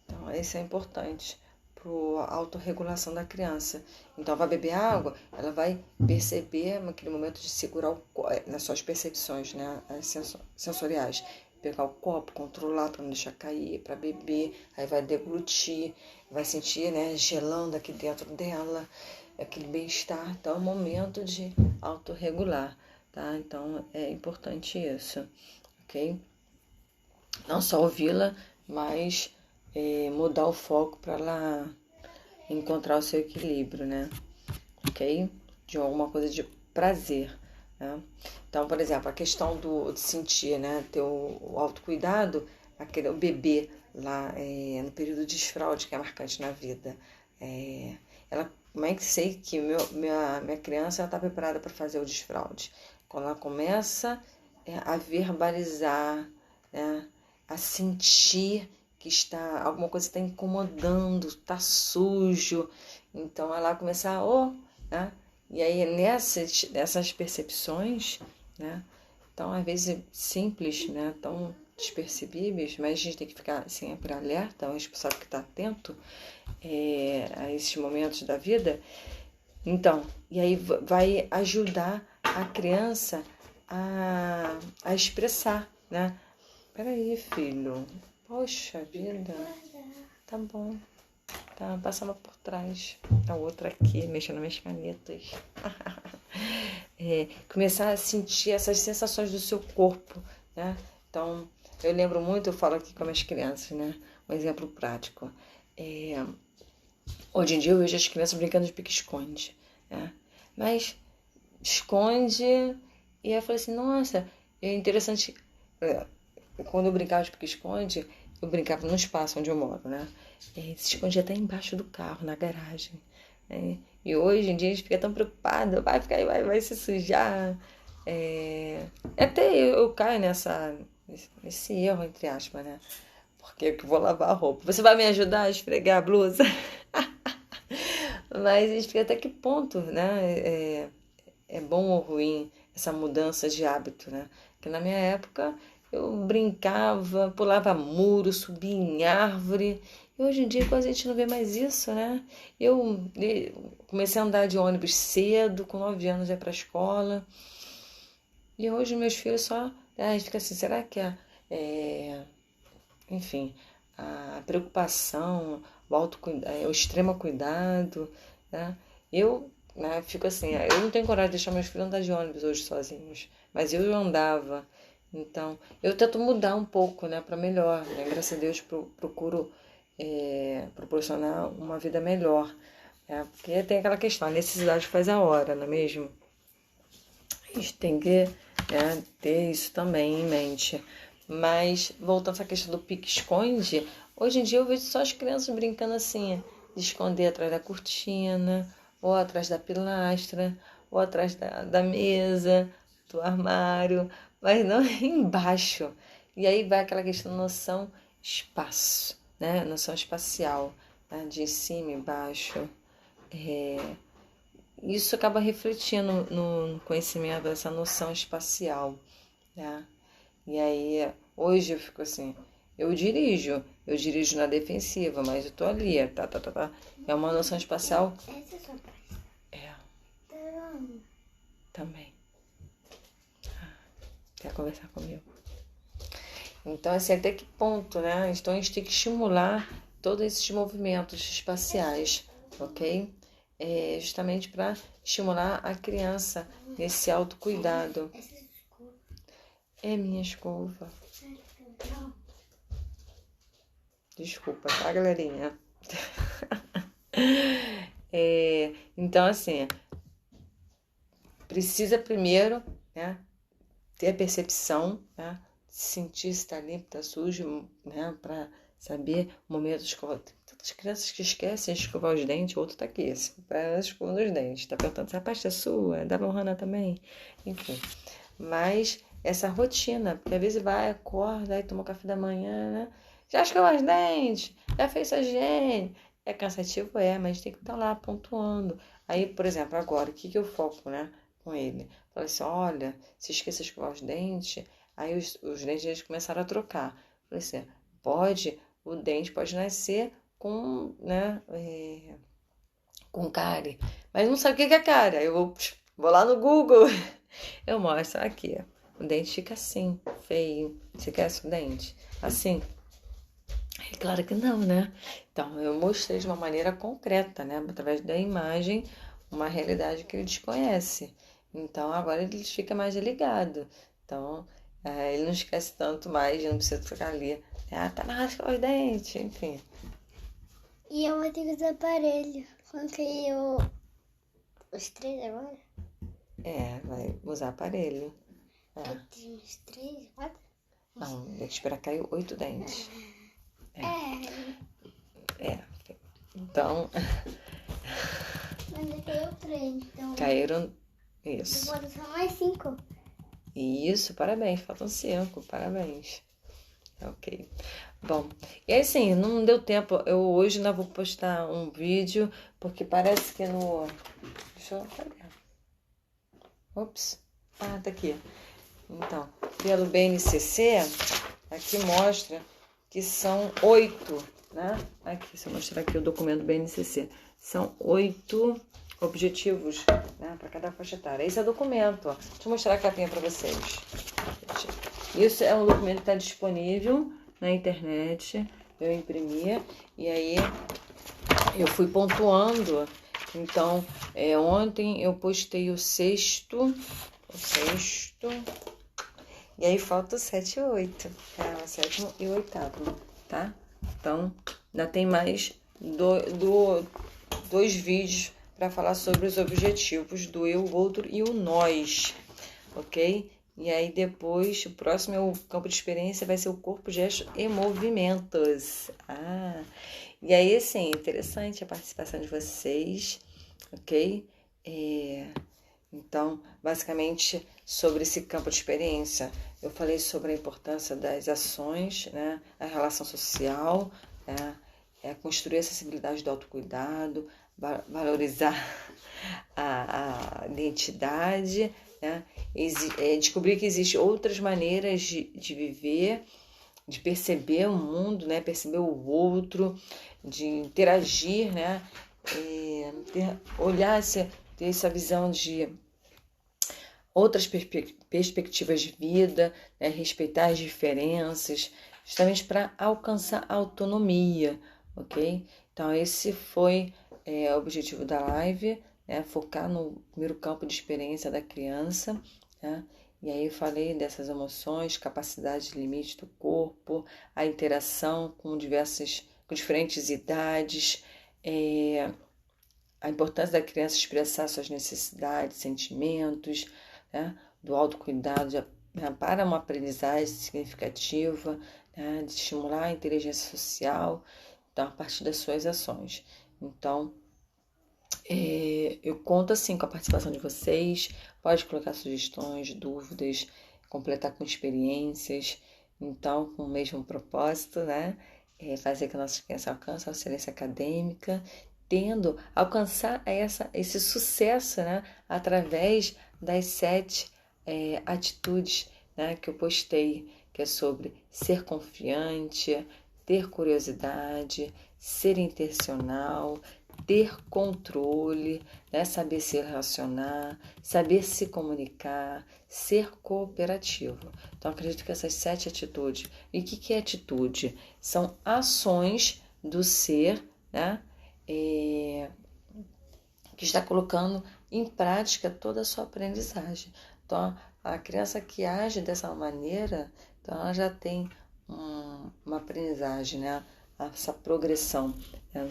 Então, isso é importante para a autorregulação da criança. Então, vai beber água, ela vai perceber naquele momento de segurar nas suas percepções, né? As sensoriais. Pegar o copo, controlar para não deixar cair, para beber, aí vai deglutir, vai sentir, né, gelando aqui dentro dela, aquele bem-estar. Então, é um momento de autorregular, tá? Então, é importante isso, ok? Não só ouvi-la, mas mudar o foco para ela encontrar o seu equilíbrio, né? Ok? De alguma coisa de prazer, né? Então, por exemplo, a questão de sentir, né? Ter o autocuidado, o bebê lá no período de desfraude, que é marcante na vida. Como é que sei que minha criança está preparada para fazer o desfraude? Quando ela começa a verbalizar, né? A sentir que alguma coisa está incomodando, está sujo. Então ela começar né? E aí nessas percepções, né? Então às vezes simples, né? Tão despercebíveis, mas a gente tem que ficar sempre alerta, o responsável que está atento a esses momentos da vida. Então, e aí vai ajudar a criança a expressar, né? Peraí, filho. Poxa vida. Tá bom. Tá, passava por trás. A outra aqui, mexendo nas minhas canetas. Começar a sentir essas sensações do seu corpo, né? Então, eu lembro muito, eu falo aqui com as crianças, né? Um exemplo prático. Hoje em dia eu vejo as crianças brincando de pique-esconde, né? Mas esconde. E aí eu falei assim, nossa, é interessante. Quando eu brincava de pique-esconde, eu brincava no espaço onde eu moro, né? Se escondia até embaixo do carro, na garagem. Né? E hoje em dia a gente fica tão preocupado, vai se sujar. Até eu caio nesse erro, entre aspas, né? Porque eu vou lavar a roupa. Você vai me ajudar a esfregar a blusa? Mas a gente fica até que ponto, né? É bom ou ruim essa mudança de hábito, né? Porque na minha época eu brincava, pulava muro, subia em árvore. E hoje em dia quase a gente não vê mais isso, né? Eu comecei a andar de ônibus cedo, com 9 anos ia para a escola. E hoje meus filhos só... A gente fica assim, será que enfim, a preocupação, o extremo cuidado, né? Eu, né, fico assim, eu não tenho coragem de deixar meus filhos andar de ônibus hoje sozinhos, mas eu andava. Então, eu tento mudar um pouco, né, para melhor, né? Graças a Deus procuro proporcionar uma vida melhor, né? Porque tem aquela questão, a necessidade faz a hora, não é mesmo? A gente tem que, né, ter isso também em mente. Mas, voltando a essa questão do pique-esconde, hoje em dia eu vejo só as crianças brincando assim, de esconder atrás da cortina, ou atrás da pilastra, ou atrás da mesa, do armário, mas não embaixo. E aí vai aquela questão da noção espaço, né? Noção espacial, né? De cima e baixo. Isso acaba refletindo no conhecimento dessa noção espacial, né? E aí, hoje eu fico assim, eu dirijo na defensiva, mas eu tô ali, tá. É uma noção espacial? Essa é sua praia. É, Então, também. Quer conversar comigo? Então, assim, até que ponto, né? Então, a gente tem que estimular todos esses movimentos espaciais, ok? Justamente para estimular a criança nesse autocuidado. essa é sua escova. É minha escova. Não. Desculpa, tá, galerinha? Então, assim, precisa primeiro, né, ter a percepção, né, sentir se tá limpo, tá sujo, né, para saber o momento de escovar. Tem tantas crianças que esquecem de escovar os dentes, o outro tá aqui, para escovar os dentes, tá perguntando se a pasta é sua, da Lohana também, enfim. Mas essa rotina, porque às vezes vai, acorda, aí toma café da manhã, né? Já escovou os dentes, já fez sua higiene. É cansativo, mas tem que estar lá pontuando. Aí, por exemplo, agora, o que eu foco, né, com ele? Falei assim, olha, se esqueça de escovar os dentes, aí os dentes eles começaram a trocar. Falei assim, o dente pode nascer com, né, com cárie, mas não sabe o que é cárie. Aí eu vou lá no Google, eu mostro aqui, o dente fica assim, feio. Você quer o dente? Assim. É claro que não, né? Então, eu mostrei de uma maneira concreta, né? Através da imagem, uma realidade que ele desconhece. Então, agora ele fica mais ligado. Então, ele não esquece tanto mais, não precisa ficar ali. Tá na rasca os dentes, enfim. E eu vou ter que usar aparelho. Coloquei os 3 agora. Vai usar aparelho. Eu tenho uns 3, 4. Não, tem que esperar cair 8 dentes. Então, Mas eu tenho 3, então. caíram. Isso. Eu vou usar mais 5. Isso, parabéns, faltam 5, parabéns. Ok. Bom, e aí sim, não deu tempo. Eu hoje ainda vou postar um vídeo, porque parece que no. Deixa eu. Cadê? Ops. Tá aqui. Então, pelo BNCC, aqui mostra que são 8, né? Aqui, se eu mostrar aqui o documento do BNCC, são 8 objetivos, né, para cada faixa etária. Esse é o documento, ó. Deixa eu mostrar a capinha para vocês. Isso é um documento que está disponível na internet. Eu imprimi e aí eu fui pontuando. Então, ontem eu postei o sexto, e aí falta o 7 e 8, o 7º e o 8º, tá? Então, ainda tem mais dois vídeos para falar sobre os objetivos do eu, o outro e o nós, ok? E aí depois, o próximo é o campo de experiência, vai ser o corpo, gestos e movimentos. E aí, assim, interessante a participação de vocês, ok? Então, basicamente, sobre esse campo de experiência, eu falei sobre a importância das ações, né? A relação social, né? Construir a sensibilidade do autocuidado, valorizar a identidade, né? Descobrir que existem outras maneiras de viver, de perceber o mundo, né? Perceber o outro, de interagir, né? Olhar, ter essa visão de outras perspectivas de vida, né? Respeitar as diferenças, justamente para alcançar a autonomia, ok? Então, esse foi o objetivo da live, né? Focar no primeiro campo de experiência da criança, né? E aí eu falei dessas emoções, capacidade de limite do corpo, a interação com diferentes idades, a importância da criança expressar suas necessidades, sentimentos, né? Do autocuidado para uma aprendizagem significativa, né? De estimular a inteligência social, então, a partir das suas ações. Então, eu conto assim com a participação de vocês, pode colocar sugestões, dúvidas, completar com experiências, então com o mesmo propósito, né? Fazer que a nossa criança alcance a excelência acadêmica, alcançar esse sucesso, né? Através das 7 atitudes, né? Que eu postei, que é sobre ser confiante, ter curiosidade, ser intencional, ter controle, né? Saber se relacionar, saber se comunicar, ser cooperativo. Então, acredito que essas 7 atitudes. E o que é atitude? São ações do ser, né? Que está colocando em prática toda a sua aprendizagem. Então, a criança que age dessa maneira, então ela já tem uma aprendizagem, né? Essa progressão, né?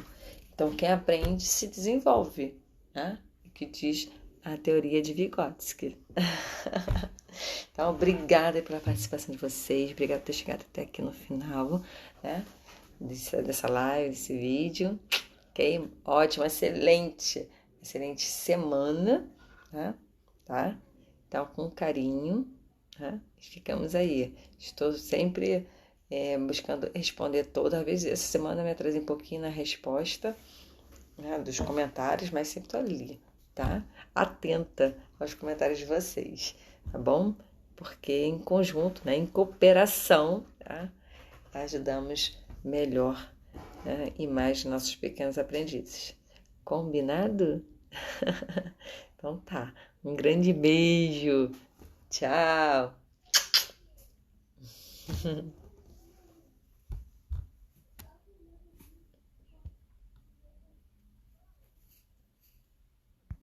Então, quem aprende se desenvolve, né? Que diz a teoria de Vygotsky. Então, obrigada pela participação de vocês, obrigada por ter chegado até aqui no final, né? Dessa live, desse vídeo. Ok? Ótimo, excelente semana, né? Tá? Então, com carinho, né? Ficamos aí. Estou sempre buscando responder toda vez. Essa semana eu me atrasei um pouquinho na resposta, né, dos comentários, mas sempre estou ali, tá? Atenta aos comentários de vocês, tá bom? Porque em conjunto, né, em cooperação, tá? Ajudamos melhor, né, e mais nossos pequenos aprendizes. Combinado? Então tá. Um grande beijo. Tchau.